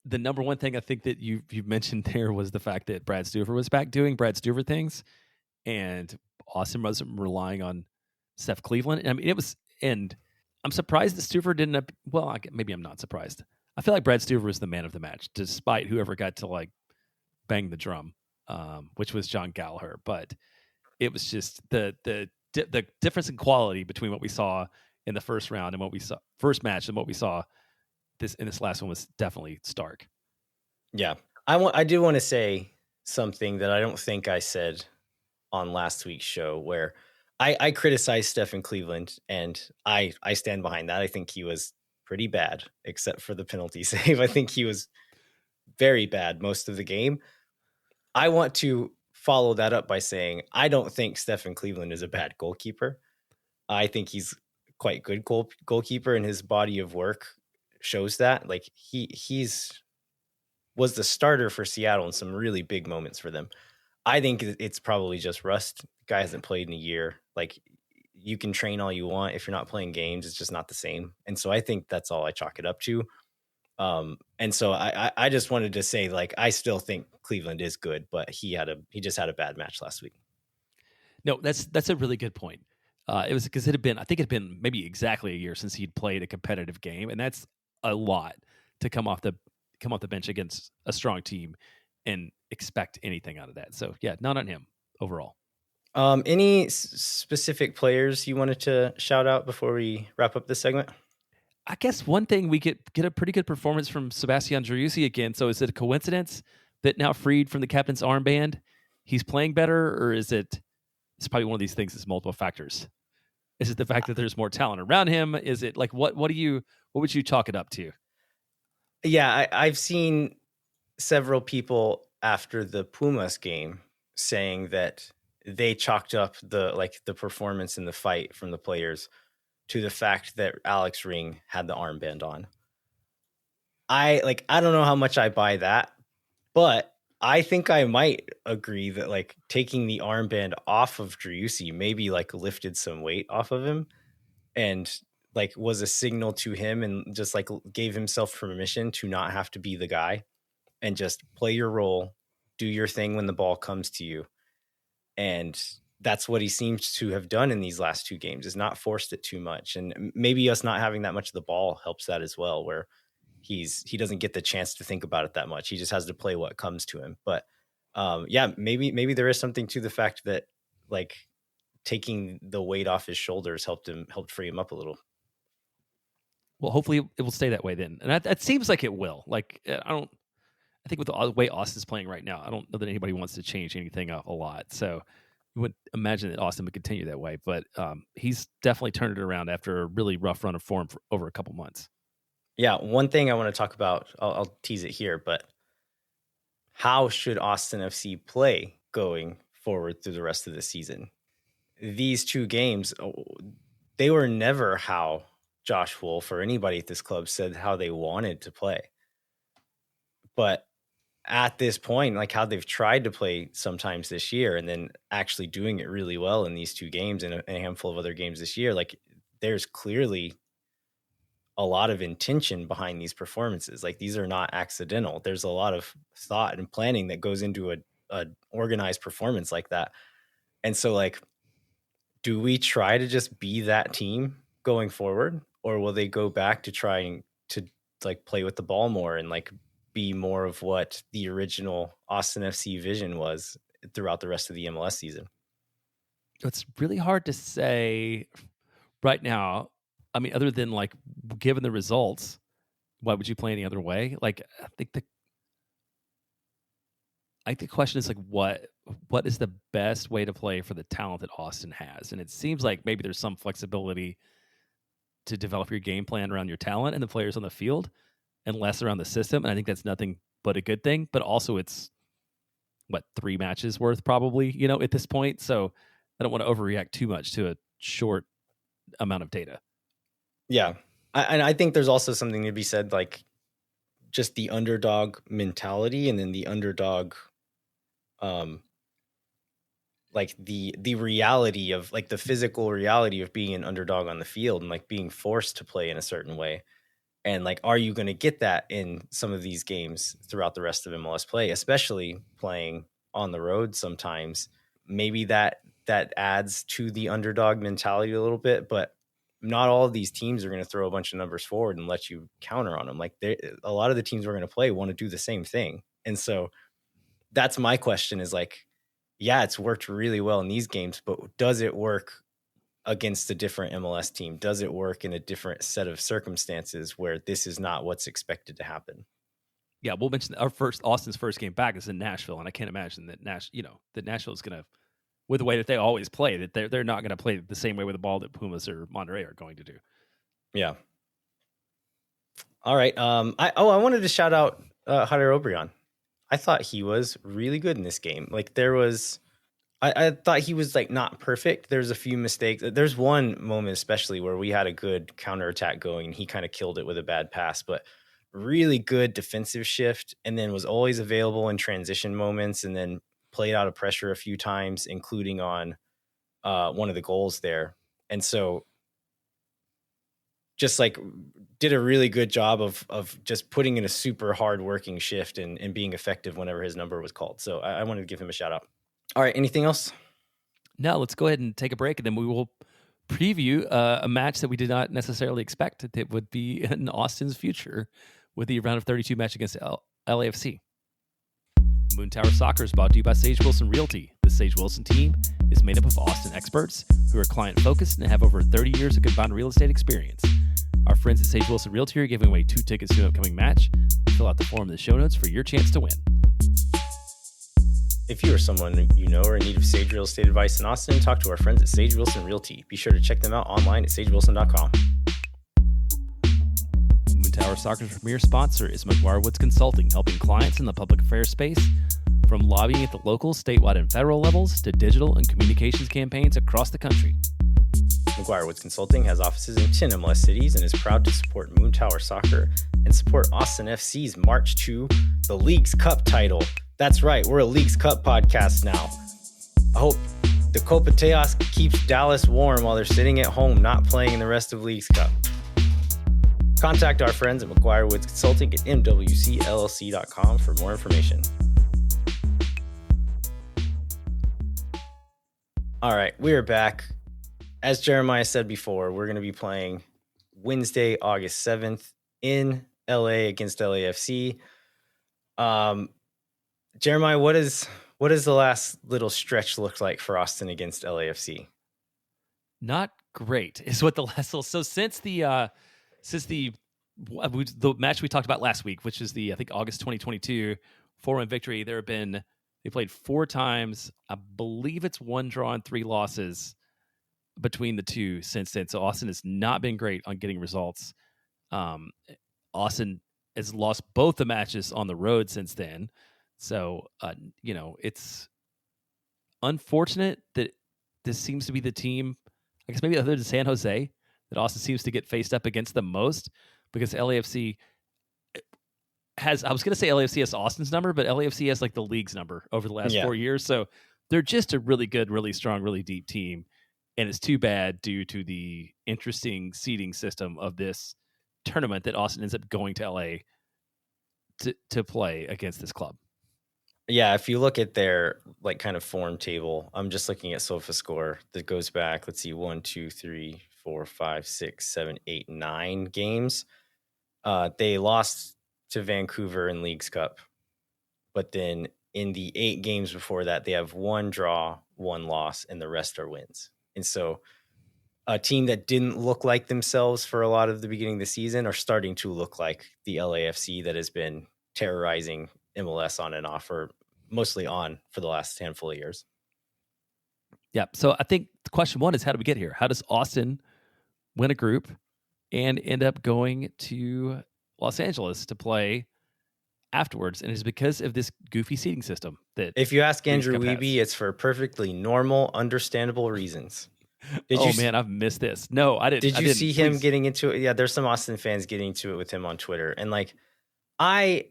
The number one thing I think that you mentioned there was the fact that Brad Stuver was back doing Brad Stuver things, and Austin wasn't relying on Steph Cleveland. I mean, and I'm surprised that Stuver didn't. Well, maybe I'm not surprised. I feel like Brad Stuver was the man of the match, despite whoever got to like bang the drum, which was John Gallagher. But it was just the difference in quality between what we saw in the first round and what we saw first match and what we saw this last one was definitely stark. Yeah. I do want to say something that I don't think I said on last week's show, where I criticized Stephen Cleveland, and I stand behind that. I think he was pretty bad, except for the penalty save. I think he was very bad most of the game. I want to follow that up by saying I don't think Stephen Cleveland is a bad goalkeeper. I think he's quite good goalkeeper, and his body of work shows that. Like he's was the starter for Seattle in some really big moments for them. I think it's probably just rust. The guy hasn't played in a year. Like you can train all you want. If you're not playing games, it's just not the same. And so I think that's all I chalk it up to. And so I just wanted to say, like, I still think Cleveland is good, but he just had a bad match last week. No, that's a really good point. It was because I think it had been maybe exactly a year since he'd played a competitive game, and that's a lot to come off the bench against a strong team and expect anything out of that. So yeah, not on him overall. Any specific players you wanted to shout out before we wrap up this segment? I guess one thing, we get a pretty good performance from Sebastian Driussi again. So is it a coincidence that now freed from the captain's armband, he's playing better, or is it? It's probably one of these things. It's multiple factors. Is it the fact that there's more talent around him? Is it like what would you chalk it up to? Yeah, I've seen several people after the Pumas game saying that they chalked up the performance in the fight from the players to the fact that Alex Ring had the armband on. I don't know how much I buy that, but I think I might agree that like taking the armband off of Driussi maybe like lifted some weight off of him and like was a signal to him and just like gave himself permission to not have to be the guy and just play your role, do your thing when the ball comes to you. And that's what he seems to have done in these last two games, is not forced it too much. And maybe us not having that much of the ball helps that as well, where he doesn't get the chance to think about it that much. He just has to play what comes to him. But yeah, maybe there is something to the fact that like taking the weight off his shoulders helped free him up a little. Well, hopefully it will stay that way then, and that seems like it will. Like I think with the way Austin's playing right now, I don't know that anybody wants to change anything a lot. So you would imagine that Austin would continue that way, but he's definitely turned it around after a really rough run of form for over a couple months. Yeah, one thing I want to talk about, I'll tease it here, but how should Austin FC play going forward through the rest of the season? These two games, they were never how Josh Wolff or anybody at this club said how they wanted to play. But at this point, like how they've tried to play sometimes this year and then actually doing it really well in these two games and a handful of other games this year, like there's clearly a lot of intention behind these performances. Like these are not accidental. There's a lot of thought and planning that goes into a organized performance like that. And so like, do we try to just be that team going forward, or will they go back to trying to like play with the ball more and like be more of what the original Austin FC vision was throughout the rest of the MLS season? It's really hard to say right now. I mean, other than like given the results, why would you play any other way? Like, I think the question is like, what is the best way to play for the talent that Austin has? And it seems like maybe there's some flexibility to develop your game plan around your talent and the players on the field, and less around the system. And I think that's nothing but a good thing. But also, it's what, 3 matches worth probably, at this point. So I don't want to overreact too much to a short amount of data. Yeah. And I think there's also something to be said, like just the underdog mentality and then the underdog, like the reality of like the physical reality of being an underdog on the field and like being forced to play in a certain way. And like, are you going to get that in some of these games throughout the rest of MLS play, especially playing on the road sometimes? Maybe that adds to the underdog mentality a little bit, but not all of these teams are going to throw a bunch of numbers forward and let you counter on them. Like a lot of the teams we're going to play want to do the same thing. And so that's my question is like, yeah, it's worked really well in these games, but does it work against a different MLS team? Does it work in a different set of circumstances where this is not what's expected to happen? Yeah, we'll mention Austin's first game back is in Nashville, and I can't imagine that Nashville is going to, with the way that they always play, that they're not going to play the same way with the ball that Pumas or Monterrey are going to do. Yeah. All right. I wanted to shout out Hunter Obrian. I thought he was really good in this game. Like I thought he was like not perfect. There's a few mistakes. There's one moment especially where we had a good counterattack going and he kind of killed it with a bad pass, but really good defensive shift, and then was always available in transition moments, and then played out of pressure a few times, including on one of the goals there. And so just like did a really good job of just putting in a super hard working shift and being effective whenever his number was called. So I wanted to give him a shout out. All right. Anything else? No, let's go ahead and take a break, and then we will preview a match that we did not necessarily expect that would be in Austin's future with the round of 32 match against LAFC. Moon Tower Soccer is brought to you by Sage Wilson Realty. The Sage Wilson team is made up of Austin experts who are client-focused and have over 30 years of combined real estate experience. Our friends at Sage Wilson Realty are giving away 2 tickets to an upcoming match. Fill out the form in the show notes for your chance to win. If you or someone you know are in need of Sage Real Estate advice in Austin, talk to our friends at Sage Wilson Realty. Be sure to check them out online at sagewilson.com. Moon Tower Soccer's premier sponsor is McGuire Woods Consulting, helping clients in the public affairs space, from lobbying at the local, statewide, and federal levels to digital and communications campaigns across the country. McGuire Woods Consulting has offices in 10 MLS cities and is proud to support Moon Tower Soccer and support Austin FC's march to the Leagues Cup title. That's right, we're a Leagues Cup podcast now. I hope the Copateos keeps Dallas warm while they're sitting at home not playing in the rest of Leagues Cup. Contact our friends at McGuire Woods Consulting at mwcllc.com for more information. All right, we are back. As Jeremiah said before, we're going to be playing Wednesday, August 7th in LA against LAFC. Jeremiah, what is the last little stretch look like for Austin against LAFC? Not great is what the last little. So since the match we talked about last week, which is the, I think, August 2022 4-1 victory, they played 4 times. I believe it's 1 draw and 3 losses between the two since then. So Austin has not been great on getting results. Austin has lost both the matches on the road since then. So, it's unfortunate that this seems to be the team, I guess maybe other than San Jose, that Austin seems to get faced up against the most, because LAFC has, I was going to say LAFC has Austin's number, but LAFC has like the league's number over the last 4 years. So they're just a really good, really strong, really deep team. And it's too bad due to the interesting seeding system of this tournament that Austin ends up going to LA to play against this club. Yeah, if you look at their like kind of form table, I'm just looking at SofaScore that goes back, let's see, 1, 2, 3, 4, 5, 6, 7, 8, 9 games. They lost to Vancouver in Leagues Cup, but then in the 8 games before that, they have 1 draw, 1 loss, and the rest are wins. And so a team that didn't look like themselves for a lot of the beginning of the season are starting to look like the LAFC that has been terrorizing MLS on and off, or mostly on, for the last handful of years. Yeah. So I think the question 1 is, how do we get here? How does Austin win a group and end up going to Los Angeles to play afterwards? And it's because of this goofy seating system that, if you ask Andrew Wiebe, it's for perfectly normal, understandable reasons. Man, I've missed this. No, I didn't. Did you see him Please. getting into it? Yeah, there's some Austin fans getting into it with him on Twitter. And like, I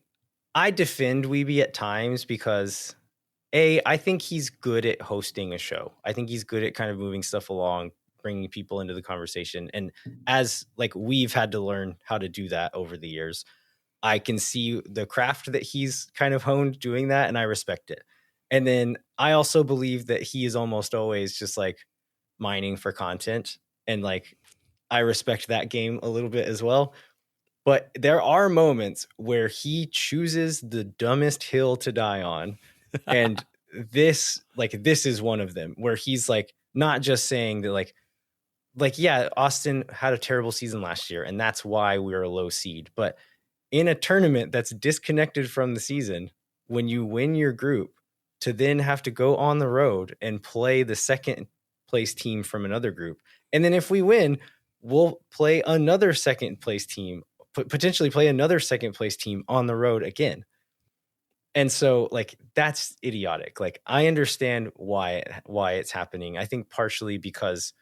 defend Wiebe at times because I think he's good at hosting a show. I think he's good at kind of moving stuff along, bringing people into the conversation. And as like we've had to learn how to do that over the years, I can see the craft that he's kind of honed doing that, and I respect it. And then I also believe that he is almost always just like mining for content, and like I respect that game a little bit as well. But there are moments where he chooses the dumbest hill to die on. And this is one of them, where he's like not just saying that like, yeah, Austin had a terrible season last year, and that's why we're a low seed. But in a tournament that's disconnected from the season, when you win your group, to then have to go on the road and play the second place team from another group. And then if we win, we'll play another second place team, potentially play another second place team on the road again. And so like, that's idiotic. Like, I understand why it's happening. I think partially because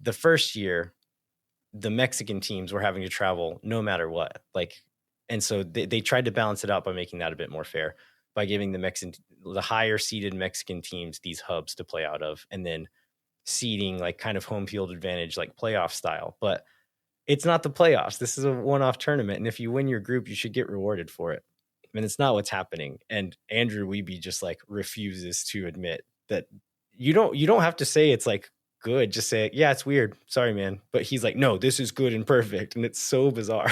the first year, the Mexican teams were having to travel no matter what. Like, and so they tried to balance it out by making that a bit more fair, by giving the higher seeded Mexican teams these hubs to play out of. And then seeding, like kind of home field advantage, like playoff style. But it's not the playoffs. This is a one-off tournament, and if you win your group, you should get rewarded for it. And it's not what's happening. And Andrew Wiebe just like refuses to admit that you don't have to say it's like good. Just say, yeah, it's weird. Sorry, man. But he's like, no, this is good and perfect, and it's so bizarre.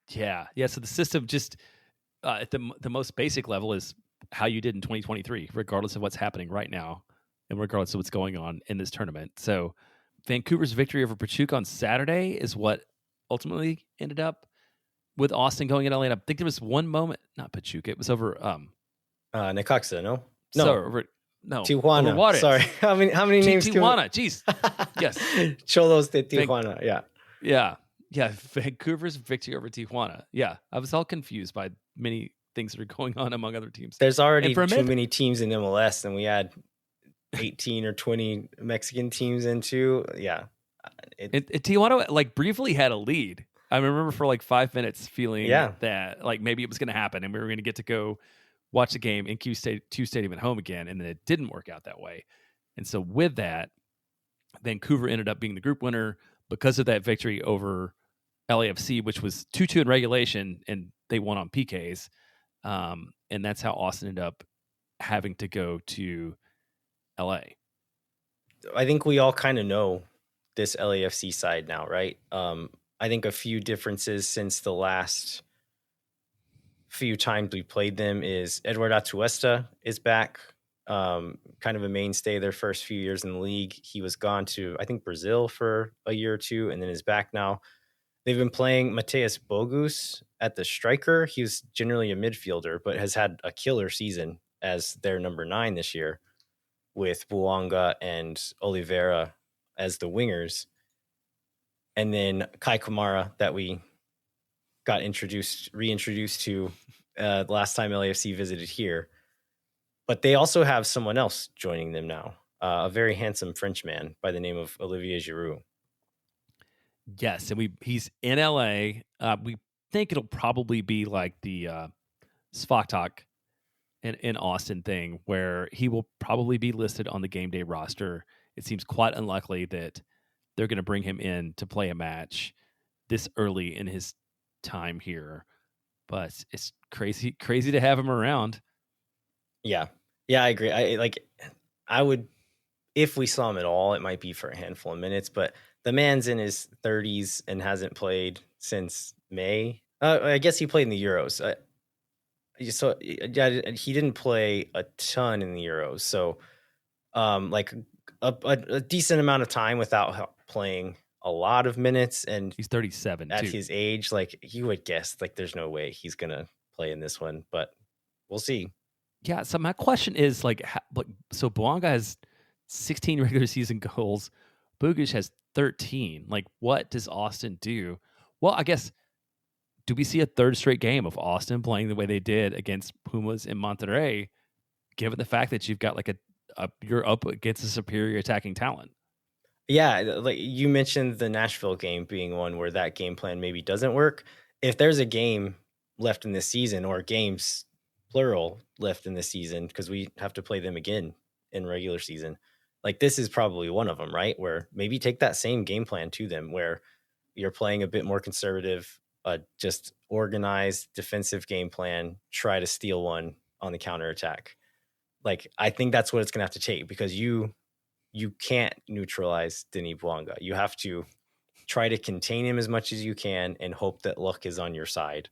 Yeah. So the system just at the most basic level is how you did in 2023, regardless of what's happening right now, and regardless of what's going on in this tournament. So Vancouver's victory over Pachuca on Saturday is what ultimately ended up with Austin going into LA. And I think there was one moment, not Pachuca, it was over Necaxa, no, Over Tijuana. Juarez. Sorry, how many names? Tijuana. Jeez, yes, Cholos de Tijuana. Yeah. Vancouver's victory over Tijuana. Yeah, I was all confused by many things that are going on among other teams. There's already too many teams in MLS, and we had 18 or 20 Mexican teams into. Yeah, Tijuana like briefly had a lead. I remember for like 5 minutes feeling that like maybe it was going to happen and we were going to get to go watch the game in Q Stadium at home again, and then it didn't work out that way. And so with that, Vancouver ended up being the group winner because of that victory over LAFC, which was 2-2 in regulation, and they won on PKs. And that's how Austin ended up having to go to LA. I think we all kind of know this LAFC side now, right? I think a few differences since the last few times we played them is Edward Atuesta is back, kind of a mainstay their first few years in the league. He was gone to, I think, Brazil for a year or two, and then is back now. They've been playing Mateus Bogus at the striker. He was generally a midfielder, but has had a killer season as their number 9 this year, with Buanga and Oliveira as the wingers. And then Kai Kamara that we got reintroduced to last time LAFC visited here. But they also have someone else joining them now, a very handsome Frenchman by the name of Olivier Giroud. Yes, and he's in LA. We think it'll probably be like the Svaktak in Austin thing, where he will probably be listed on the game day roster. It seems quite unlikely that they're going to bring him in to play a match this early in his time here, but it's crazy to have him around. Yeah, I agree. I would, if we saw him at all, it might be for a handful of minutes, but the man's in his 30s and hasn't played since May. I guess he played in the Euros. So yeah, he didn't play a ton in the Euros. So like a decent amount of time without playing a lot of minutes. And he's 37 at too. his age. Like you would guess, like there's no way he's gonna play in this one, but we'll see. Yeah. So my question is so Buanga has 16 regular season goals. Bogusz has 13. Like, what does Austin do? Well, I guess, do we see a third straight game of Austin playing the way they did against Pumas in Monterrey, given the fact that you've got like you're up against a superior attacking talent? Yeah, like you mentioned the Nashville game being one where that game plan maybe doesn't work. If there's a game left in this season, or games plural left in this season, because we have to play them again in regular season, like this is probably one of them, right? Where maybe take that same game plan to them, where you're playing a bit more conservative, just organized defensive game plan, try to steal one on the counterattack. Like, I think that's what it's going to have to take, because you can't neutralize Dani Buanga. You have to try to contain him as much as you can and hope that luck is on your side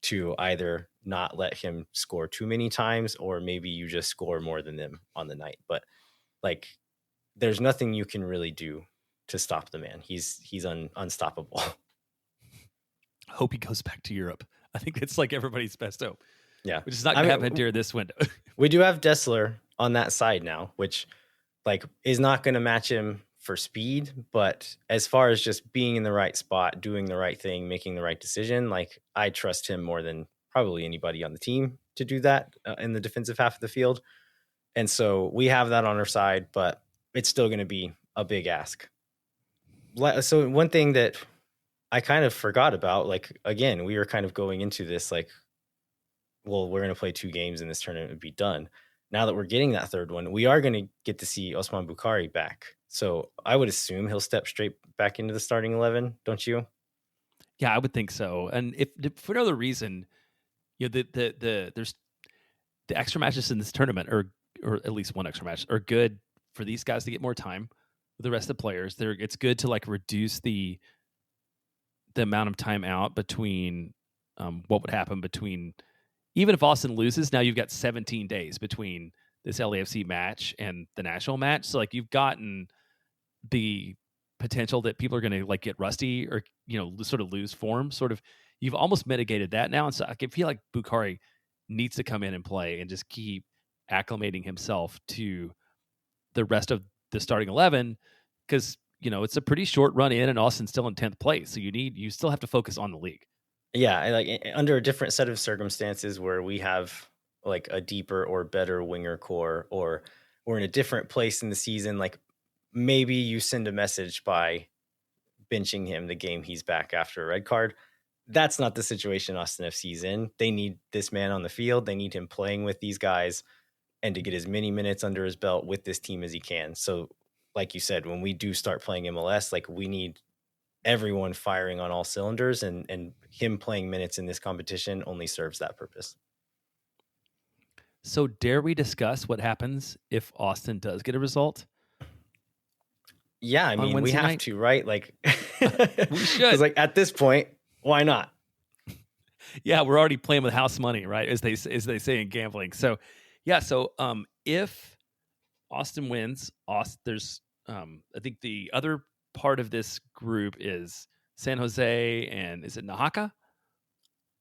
to either not let him score too many times, or maybe you just score more than them on the night. But like, there's nothing you can really do to stop the man. He's unstoppable. I hope he goes back to Europe. I think it's like everybody's best hope. Yeah. Which is not going to happen during this window. We do have Dessler on that side now, which like is not going to match him for speed, but as far as just being in the right spot, doing the right thing, making the right decision, like I trust him more than probably anybody on the team to do that in the defensive half of the field. And so we have that on our side, but it's still going to be a big ask. So one thing that I kind of forgot about, like, again, we were kind of going into this like, well, we're going to play 2 games in this tournament and be done. now that we're getting that third one, we are going to get to see Osman Bukhari back. So I would assume he'll step straight back into the starting 11, don't you? Yeah, I would think so. And if for no other reason, there's the extra matches in this tournament, or at least one extra match, are good for these guys to get more time with the rest of the players. It's good to like reduce the amount of time out between what would happen between, even if Austin loses, now you've got 17 days between this LAFC match and the national match. So like you've gotten the potential that people are going to like get rusty or sort of lose form. Sort of, you've almost mitigated that now, and so I can feel like Bukhari needs to come in and play and just keep acclimating himself to the rest of the starting 11 because it's a pretty short run in, and Austin's still in 10th place, so you still have to focus on the league. Yeah, like under a different set of circumstances where we have like a deeper or better winger core, or we're in a different place in the season, like maybe you send a message by benching him the game he's back after a red card. That's not the situation Austin FC's in. They need this man on the field. They need him playing with these guys and to get as many minutes under his belt with this team as he can. So, like you said, when we do start playing MLS, like we need everyone firing on all cylinders, and him playing minutes in this competition only serves that purpose. So dare we discuss what happens if Austin does get a result? Yeah, I mean, we have to, right? Like we should. Like at this point, why not? Yeah, we're already playing with house money, right? As they say in gambling. So, yeah. So, if Austin wins, there's I think the other part of this group is San Jose, and is it Oaxaca?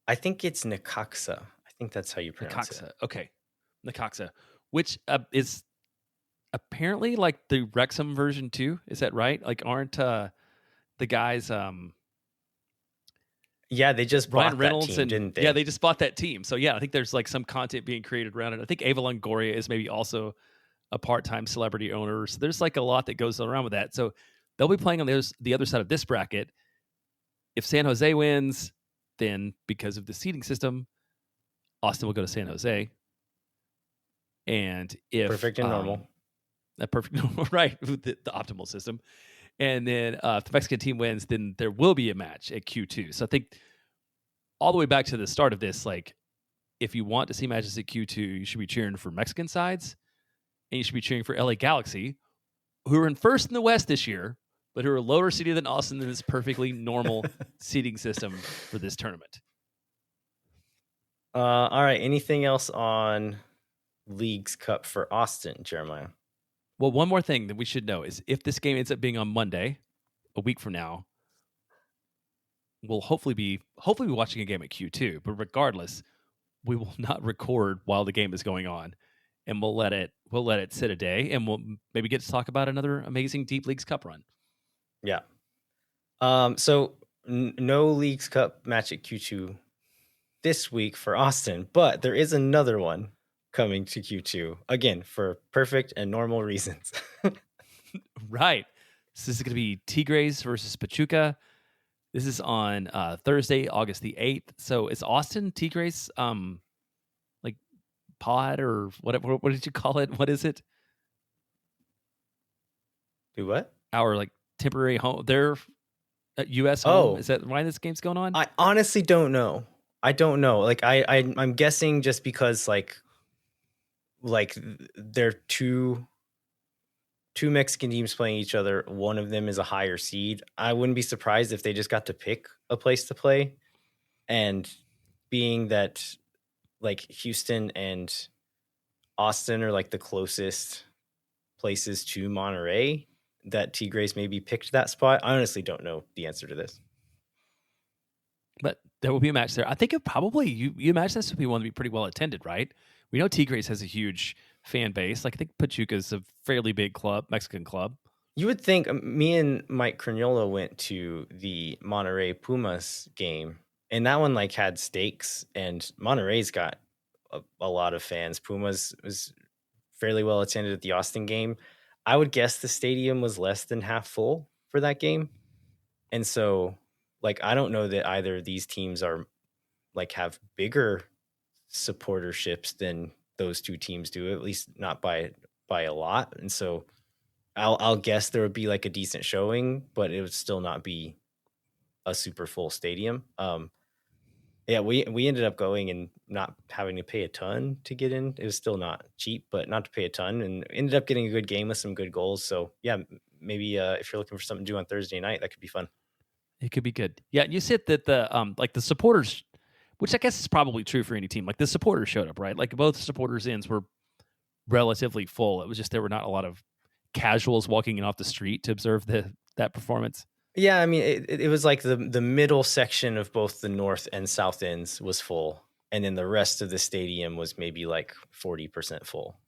I think it's Necaxa. I think that's how you pronounce it. Okay, Necaxa, which is apparently like the Wrexham version too. Is that right? Like, aren't the guys? Yeah, they just Ryan bought Reynolds that team, didn't they? Yeah, they just bought that team. So yeah, I think there's like some content being created around it. I think Ava Longoria is maybe also a part-time celebrity owner. So there's like a lot that goes around with that. So they'll be playing on the other side of this bracket. If San Jose wins, then because of the seeding system, Austin will go to San Jose. And if perfect and normal, right, the optimal system. And then if the Mexican team wins, then there will be a match at Q2. So I think all the way back to the start of this, like if you want to see matches at Q2, you should be cheering for Mexican sides, and you should be cheering for LA Galaxy, who are in first in the West this year, but who are lower seeded than Austin in this perfectly normal seeding system for this tournament. All right. Anything else on Leagues Cup for Austin, Jeremiah? Well, one more thing that we should know is if this game ends up being on Monday, a week from now, we'll hopefully be watching a game at Q2. But regardless, we will not record while the game is going on, and we'll let it sit a day, and we'll maybe get to talk about another amazing Deep Leagues Cup run. Yeah. So no Leagues Cup match at Q2 this week for Austin, but there is another one coming to Q2 again for perfect and normal reasons. Right. So this is going to be Tigres versus Pachuca. This is on Thursday, August the 8th. So is Austin Tigres like pod or whatever? What did you call it? What is it? Do what? Our like temporary home. Their U.S. home. Is that why this game's going on? I honestly don't know. I don't know. Like I'm guessing just because like they're two Mexican teams playing each other. One of them is a higher seed. I wouldn't be surprised if they just got to pick a place to play. And being that like Houston and Austin are like the closest places to Monterrey, that Tigres maybe picked that spot. I honestly don't know the answer to this. But there will be a match there. I think it probably, you imagine this would be one to be pretty well attended, right? We know Tigres has a huge fan base. Like I think Pachuca's a fairly big club, Mexican club. You would think. Me and Mike Cragnola went to the Monterrey Pumas game, and that one like had stakes, and Monterrey's got a lot of fans. Pumas was fairly well attended at the Austin game. I would guess the stadium was less than half full for that game. And so like I don't know that either of these teams are like have bigger supporterships than those two teams do, at least not by a lot. And so I'll guess there would be like a decent showing, but it would still not be a super full stadium. Yeah, we ended up going and not having to pay a ton to get in. It was still not cheap, but not to pay a ton, and ended up getting a good game with some good goals. So yeah, maybe if you're looking for something to do on Thursday night, that could be fun. It could be good. Yeah, you said that the like the supporters, which I guess is probably true for any team. Like the supporters showed up, right? Like both supporters ends were relatively full. It was just there were not a lot of casuals walking in off the street to observe that performance. Yeah, I mean, it was like the middle section of both the north and south ends was full, and then the rest of the stadium was maybe like 40% full.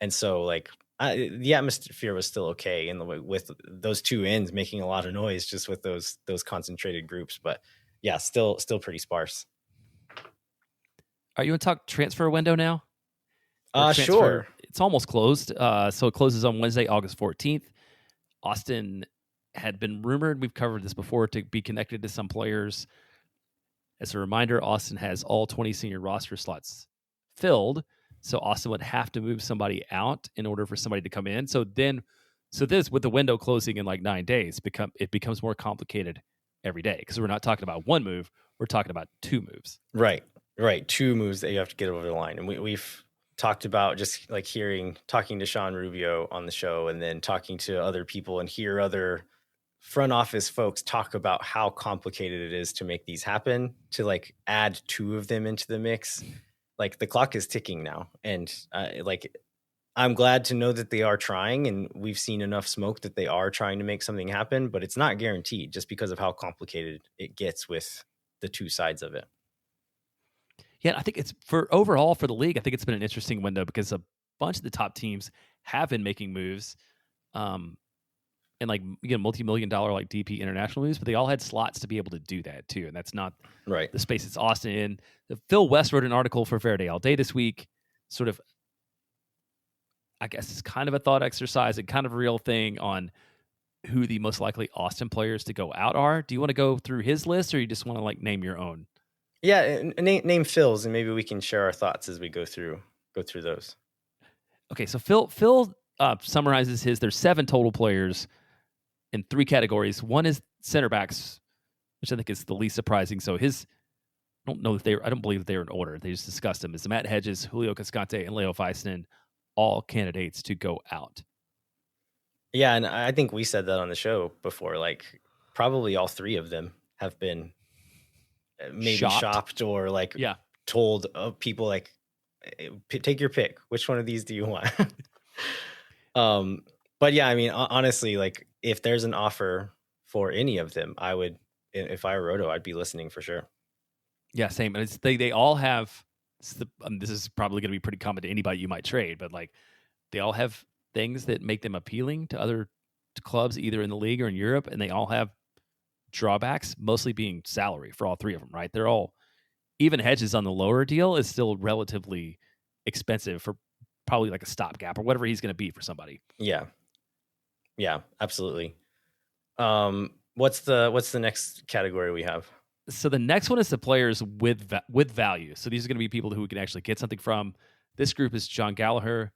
And so, like, the atmosphere was still okay, and with those two ends making a lot of noise, just with those concentrated groups. But yeah, still pretty sparse. Are you going to talk transfer window now? Sure. It's almost closed. So it closes on Wednesday, August 14th. Austin had been rumored, we've covered this before, to be connected to some players. As a reminder, Austin has all 20 senior roster slots filled. So Austin would have to move somebody out in order for somebody to come in. So this, with the window closing in like 9 days, it becomes more complicated every day, because we're not talking about one move, we're talking about two moves. Right. 2 moves that you have to get over the line. And we've talked about just like talking to Sean Rubio on the show, and then talking to other people and hear other front office folks talk about how complicated it is to make these happen, to like add 2 of them into the mix. Like the clock is ticking now. And like, I'm glad to know that they are trying, and we've seen enough smoke that they are trying to make something happen, but it's not guaranteed just because of how complicated it gets with the 2 sides of it. Yeah, I think it's overall for the league, I think it's been an interesting window because a bunch of the top teams have been making moves. And like, multi-million dollar like DP international moves, but they all had slots to be able to do that too. And that's not right the space it's Austin in. Phil West wrote an article for Faraday All Day this week, sort of, I guess it's kind of a thought exercise and kind of a real thing on who the most likely Austin players to go out are. Do you want to go through his list, or you just want to like name your own? Yeah, name Phil's, and maybe we can share our thoughts as we go through those. Okay, so Phil summarizes there's 7 total players in 3 categories. One is center backs, which I think is the least surprising. So I don't believe that they were in order. They just discussed them as Matt Hedges, Julio Cascante, and Leo Feiston, all candidates to go out. Yeah, and I think we said that on the show before. Like, probably all 3 of them have been maybe shopped or like told of people like, take your pick. Which one of these do you want? But yeah, I mean, honestly, like if there's an offer for any of them, I would, if I were Roto, I'd be listening for sure. Yeah, same. And they all have, this is probably going to be pretty common to anybody you might trade, but like they all have things that make them appealing to other clubs, either in the league or in Europe. And they all have drawbacks, mostly being salary for all 3 of them, right? They're all, even Hedges on the lower deal is still relatively expensive for probably like a stopgap or whatever he's going to be for somebody. Yeah, absolutely. What's the next category we have? So the next one is the players with value. So these are going to be people who we can actually get something from. This group is John Gallagher,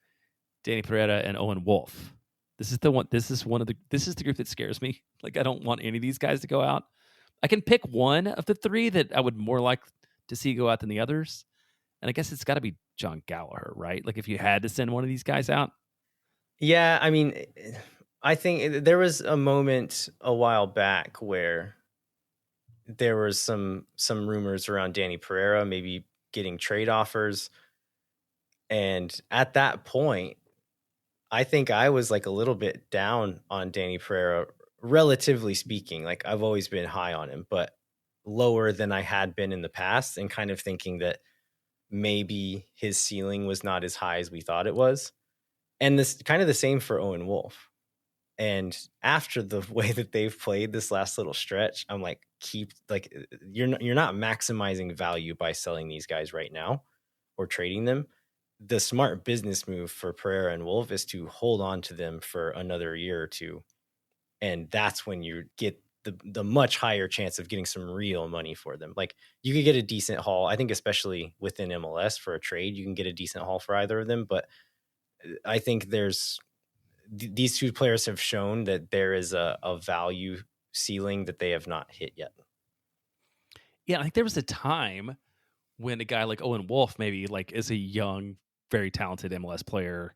Dani Pereira, and Owen Wolff. This is the one. This is the group that scares me. Like, I don't want any of these guys to go out. I can pick one of the 3 that I would more like to see go out than the others. And I guess it's got to be John Gallagher, right? Like, if you had to send one of these guys out. Yeah, I mean, I think there was a moment a while back where there was some rumors around Dani Pereira maybe getting trade offers. And at that point, I think I was like a little bit down on Dani Pereira, relatively speaking. Like, I've always been high on him, but lower than I had been in the past, and kind of thinking that maybe his ceiling was not as high as we thought it was. And this kind of the same for Owen Wolff. And after the way that they've played this last little stretch, I'm like, you're not maximizing value by selling these guys right now or trading them. The smart business move for Pereira and Wolff is to hold on to them for another year or 2. And that's when you get the much higher chance of getting some real money for them. Like you could get a decent haul. I think especially within MLS for a trade, you can get a decent haul for either of them. But I think these two players have shown that there is a value ceiling that they have not hit yet. Yeah, I think there was a time when a guy like Owen Wolff, maybe like as a young, very talented MLS player,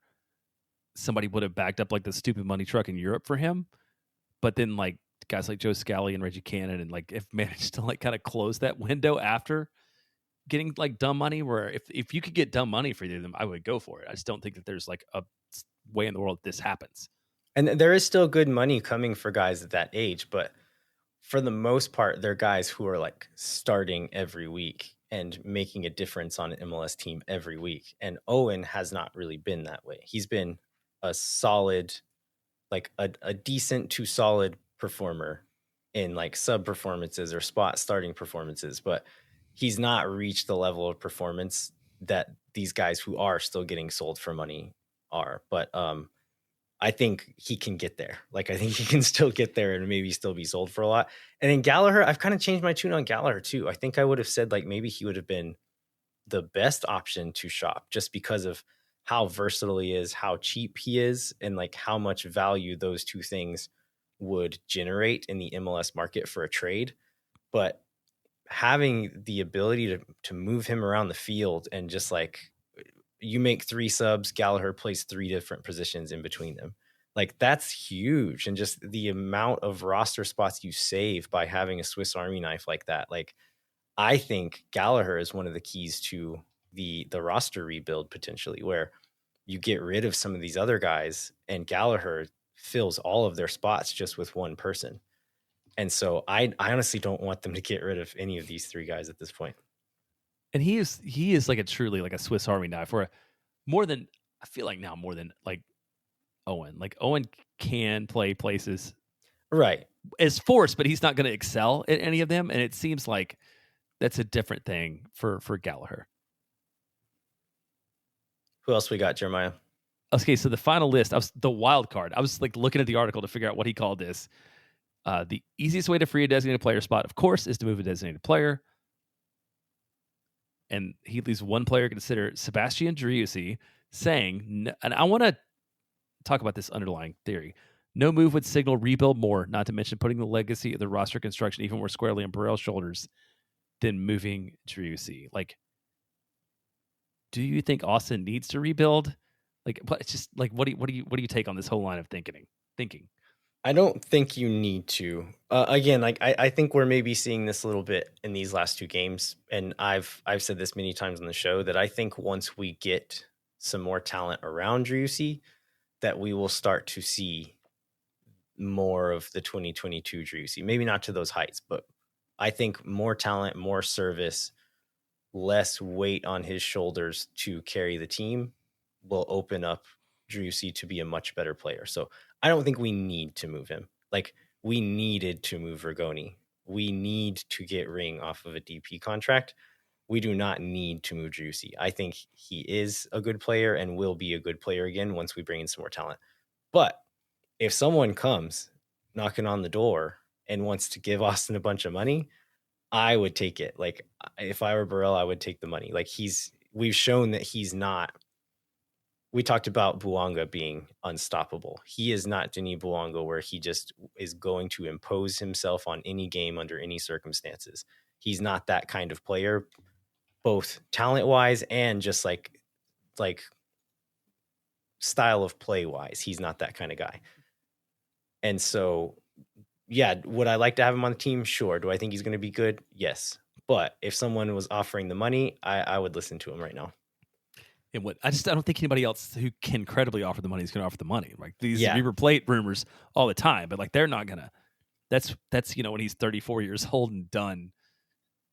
somebody would have backed up like the stupid money truck in Europe for him. But then like guys like Joe Scally and Reggie Cannon and like have managed to like kind of close that window after getting like dumb money, where if you could get dumb money for either of them, I would go for it. I just don't think that there's like a way in the world that this happens. And there is still good money coming for guys at that age, but for the most part, they're guys who are like starting every week and making a difference on an MLS team every week. And Owen has not really been that way. He's been a solid, like a decent to solid performer in like sub performances or spot starting performances, but he's not reached the level of performance that these guys who are still getting sold for money are. But I think he can get there. Like, I think he can still get there and maybe still be sold for a lot. And in Gallagher, I've kind of changed my tune on Gallagher too. I think I would have said like maybe he would have been the best option to shop just because of how versatile he is, how cheap he is, and like how much value those two things would generate in the MLS market for a trade. But having the ability to move him around the field and just like you make 3 subs, Gallagher plays 3 different positions in between them. Like that's huge. And just the amount of roster spots you save by having a Swiss Army knife like that. Like I think Gallagher is one of the keys to the roster rebuild potentially, where you get rid of some of these other guys and Gallagher fills all of their spots just with one person. And so I honestly don't want them to get rid of any of these 3 guys at this point. And he is like a truly like a Swiss Army knife, where more than I feel like now more than like Owen. Like Owen can play places Right as force, but he's not going to excel at any of them. And it seems like that's a different thing for Gallagher. Who else we got, Jeremiah? Okay, so the final list, I was the wild card. I was like looking at the article to figure out what he called this. The easiest way to free a designated player spot, of course, is to move a designated player. And he leaves one player considered Sebastian Driussi, saying, and I want to talk about this underlying theory. No move would signal rebuild more, not to mention putting the legacy of the roster construction even more squarely on Burrell's shoulders than moving Driussi. Like, do you think Austin needs to rebuild? Like, but it's just like, what do you take on this whole line of thinking? I don't think you need to. Again, like I think we're maybe seeing this a little bit in these last 2 games, and I've said this many times on the show that I think once we get some more talent around Driussi, that we will start to see more of the 2022 Driussi. Maybe not to those heights, but I think more talent, more service, less weight on his shoulders to carry the team will open up Driussi to be a much better player. So I don't think we need to move him. Like we needed to move Rigoni. We need to get Ring off of a DP contract. We do not need to move Driussi. I think he is a good player and will be a good player again once we bring in some more talent. But if someone comes knocking on the door and wants to give Austin a bunch of money, I would take it. Like if I were Burrell, I would take the money. Like we've shown that he's not. We talked about Bouanga being unstoppable. He is not Denis Bouanga, where he just is going to impose himself on any game under any circumstances. He's not that kind of player, both talent-wise and just like style of play-wise. He's not that kind of guy. And so, yeah, would I like to have him on the team? Sure. Do I think he's going to be good? Yes. But if someone was offering the money, I would listen to him right now. And I don't think anybody else who can credibly offer the money is going to offer the money. Like these River Plate rumors all the time, but like they're not gonna. That's when he's 34 years old and done,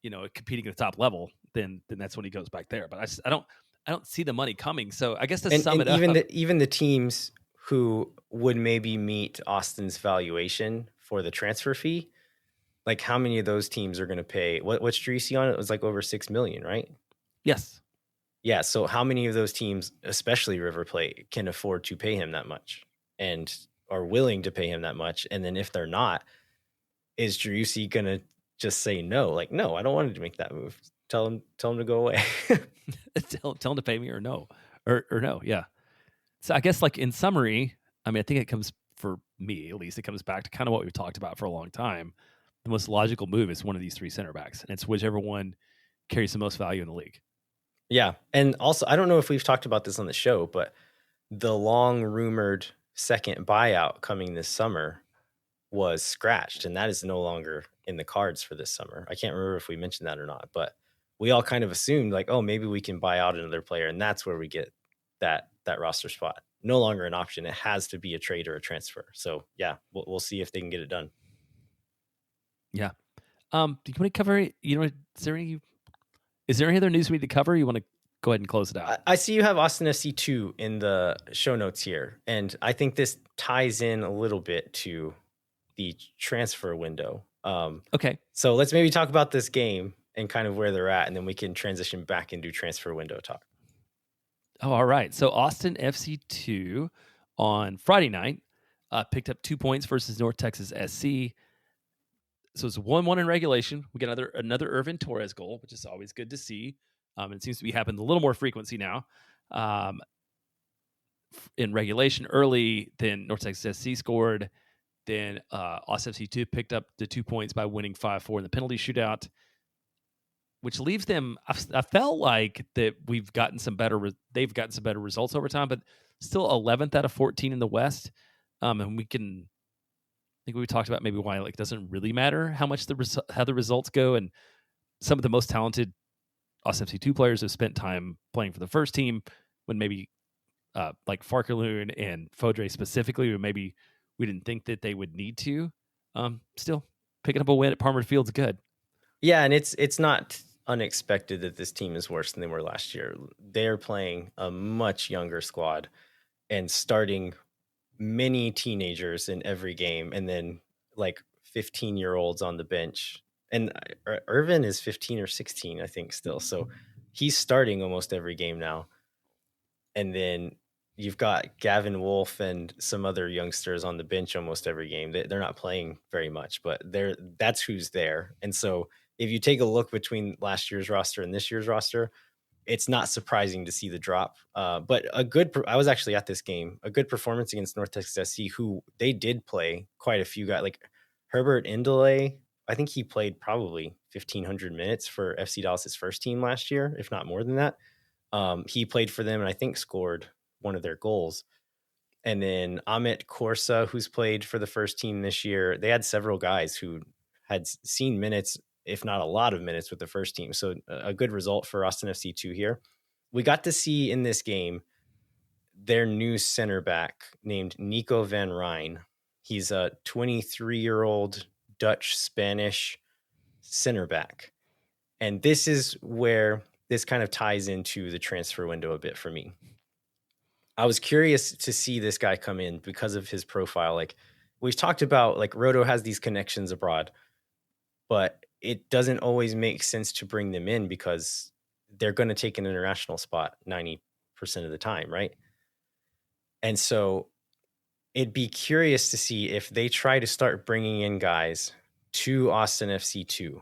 competing at the top level. Then that's when he goes back there. But I don't see the money coming. So I guess to sum it up, even the teams who would maybe meet Austin's valuation for the transfer fee, like how many of those teams are going to pay? What's Driussi on? It was like over $6 million, right? Yes. Yeah, so how many of those teams, especially River Plate, can afford to pay him that much and are willing to pay him that much? And then if they're not, is Driussi gonna just say no? Like, no, I don't want to make that move. Tell him to go away. tell him to pay me or no, or no. Yeah. So I guess like in summary, I mean, I think it comes for me at least. It comes back to kind of what we've talked about for a long time. The most logical move is one of these three center backs, and it's whichever one carries the most value in the league. Yeah, and also I don't know if we've talked about this on the show, but the long rumored second buyout coming this summer was scratched, and that is no longer in the cards for this summer. I can't remember if we mentioned that or not, but we all kind of assumed like, oh, maybe we can buy out another player, and that's where we get that roster spot. No longer an option. It has to be a trade or a transfer. So yeah, we'll see if they can get it done. Yeah. Do you want to cover? Is there any other news we need to cover? You want to go ahead and close it out? I see you have Austin FC 2 in the show notes here, and I think this ties in a little bit to the transfer window. Okay. So let's maybe talk about this game and kind of where they're at, and then we can transition back into transfer window talk. Oh, all right. So Austin FC 2 on Friday night picked up 2 points versus North Texas SC. So it's 1-1 in regulation. We get another Irvin Torres goal, which is always good to see. It seems to be happening a little more frequency now. In regulation early, then North Texas SC scored. Then Austin FC 2 picked up the 2 points by winning 5-4 in the penalty shootout, which leaves them. I felt like that they've gotten some better results over time, but still 11th out of 14 in the West. And I think we talked about maybe why it doesn't really matter how the results go, and some of the most talented Austin FC 2 players have spent time playing for the first team when maybe like Farkerloon and Fodre specifically, or maybe we didn't think that they would need to. Still, picking up a win at Palmer Field's good. Yeah, and it's not unexpected that this team is worse than they were last year. They're playing a much younger squad and starting many teenagers in every game, and then like 15-year-olds on the bench. And Irvin is 15 or 16, I think, still. So he's starting almost every game now. And then you've got Gavin Wolff and some other youngsters on the bench almost every game. They're not playing very much, but that's who's there. And so if you take a look between last year's roster and this year's roster, it's not surprising to see the drop. But I was actually at this game, a good performance against North Texas SC, who they did play quite a few guys. Like Herbert Indele, I think he played probably 1,500 minutes for FC Dallas's first team last year, if not more than that. He played for them and I think scored one of their goals. And then Amit Korsa, who's played for the first team this year. They had several guys who had seen minutes, if not a lot of minutes, with the first team. So a good result for Austin FC 2 here. We got to see in this game their new center back named Nico van Rijn. He's a 23-year-old Dutch-Spanish center back. And this is where this kind of ties into the transfer window a bit for me. I was curious to see this guy come in because of his profile. Like we've talked about, like Roto has these connections abroad, but it doesn't always make sense to bring them in because they're going to take an international spot 90% of the time, right? And so it'd be curious to see if they try to start bringing in guys to Austin FC 2,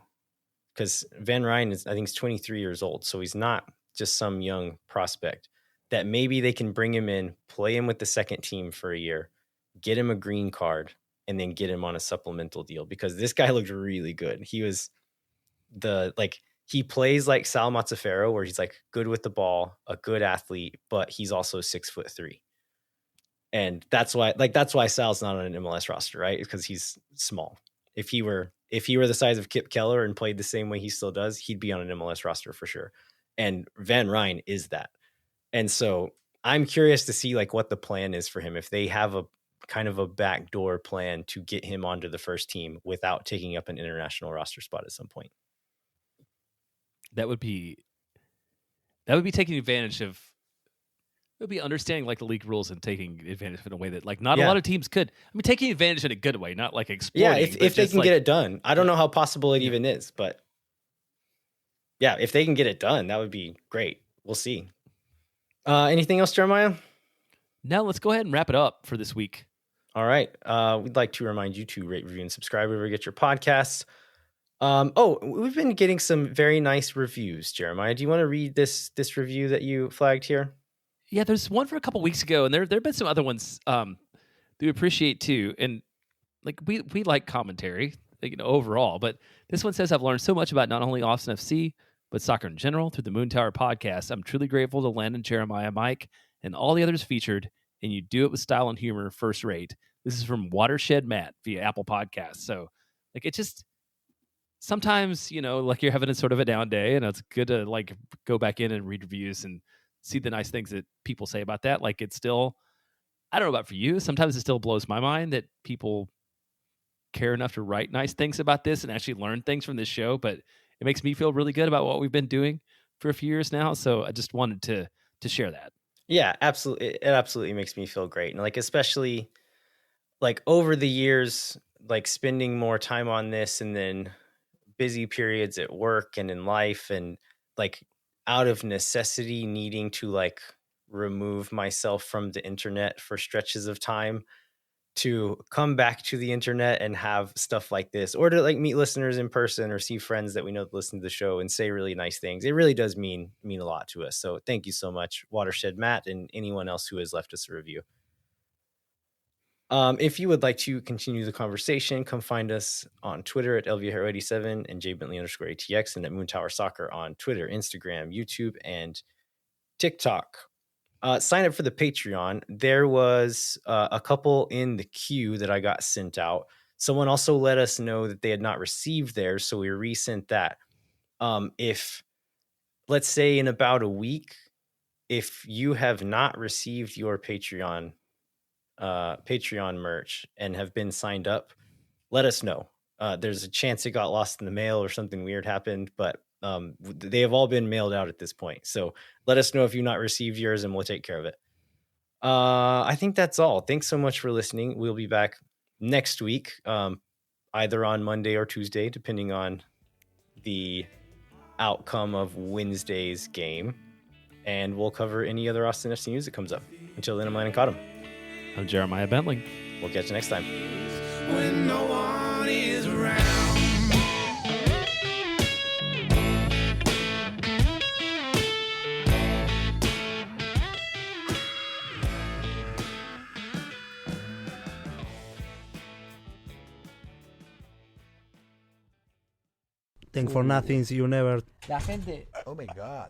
because Van Rijn I think, is 23 years old, so he's not just some young prospect. That maybe they can bring him in, play him with the second team for a year, get him a green card, and then get him on a supplemental deal, because this guy looked really good. He was he plays like Sal Mazzaferro, where he's like good with the ball, a good athlete, but he's also 6'3". And that's why Sal's not on an MLS roster, right? Because he's small. If he were the size of Kip Keller and played the same way he still does, he'd be on an MLS roster for sure. And Van Rijn is that. And so I'm curious to see like what the plan is for him, if they have a kind of a backdoor plan to get him onto the first team without taking up an international roster spot at some point. That would be taking advantage of. It would be understanding like the league rules and taking advantage in a way that like not a lot of teams could. I mean, taking advantage in a good way, not like exploiting. Yeah, if they can get it done. I don't know how possible it even is, but yeah, if they can get it done, that would be great. We'll see. Anything else, Jeremiah? Now let's go ahead and wrap it up for this week. All right. We'd like to remind you to rate, review, and subscribe wherever you get your podcasts. We've been getting some very nice reviews, Jeremiah. Do you want to read this review that you flagged here? Yeah, there's one for a couple weeks ago, and there've been some other ones that we appreciate too. And like we like commentary, overall. But this one says, I've learned so much about not only Austin FC, but soccer in general through the Moon Tower podcast. I'm truly grateful to Landon, Jeremiah, Mike, and all the others featured, and you do it with style and humor, first rate. This is from Watershed Matt via Apple Podcasts. So like it just sometimes, like you're having a sort of a down day, and it's good to like go back in and read reviews and see the nice things that people say about that. Like it's still, I don't know about for you, sometimes it still blows my mind that people care enough to write nice things about this and actually learn things from this show, but it makes me feel really good about what we've been doing for a few years now. So I just wanted to share that. Yeah, absolutely. It absolutely makes me feel great. And like, especially like over the years, like spending more time on this and then busy periods at work and in life, and like out of necessity needing to like remove myself from the internet for stretches of time, to come back to the internet and have stuff like this, or to like meet listeners in person or see friends that we know that listen to the show and say really nice things. It really does mean a lot to us. So thank you so much, Watershed Matt, and anyone else who has left us a review. If you would like to continue the conversation, come find us on Twitter at LVHero87 and jbentley_ATX, and at Moon Tower Soccer on Twitter, Instagram, YouTube, and TikTok. Sign up for the Patreon. There was a couple in the queue that I got sent out. Someone also let us know that they had not received theirs, so we resent that. If, let's say in about a week, if you have not received your Patreon merch and have been signed up, let us know. There's a chance it got lost in the mail or something weird happened, but they have all been mailed out at this point. So let us know if you've not received yours and we'll take care of it. I think that's all. Thanks so much for listening. We'll be back next week, either on Monday or Tuesday, depending on the outcome of Wednesday's game. And we'll cover any other Austin FC news that comes up. Until then, I'm Landon Cottam. I'm Jeremiah Bentley. We'll catch you next time. When no one is around. Thank for nothing, you never. La gente Oh my God.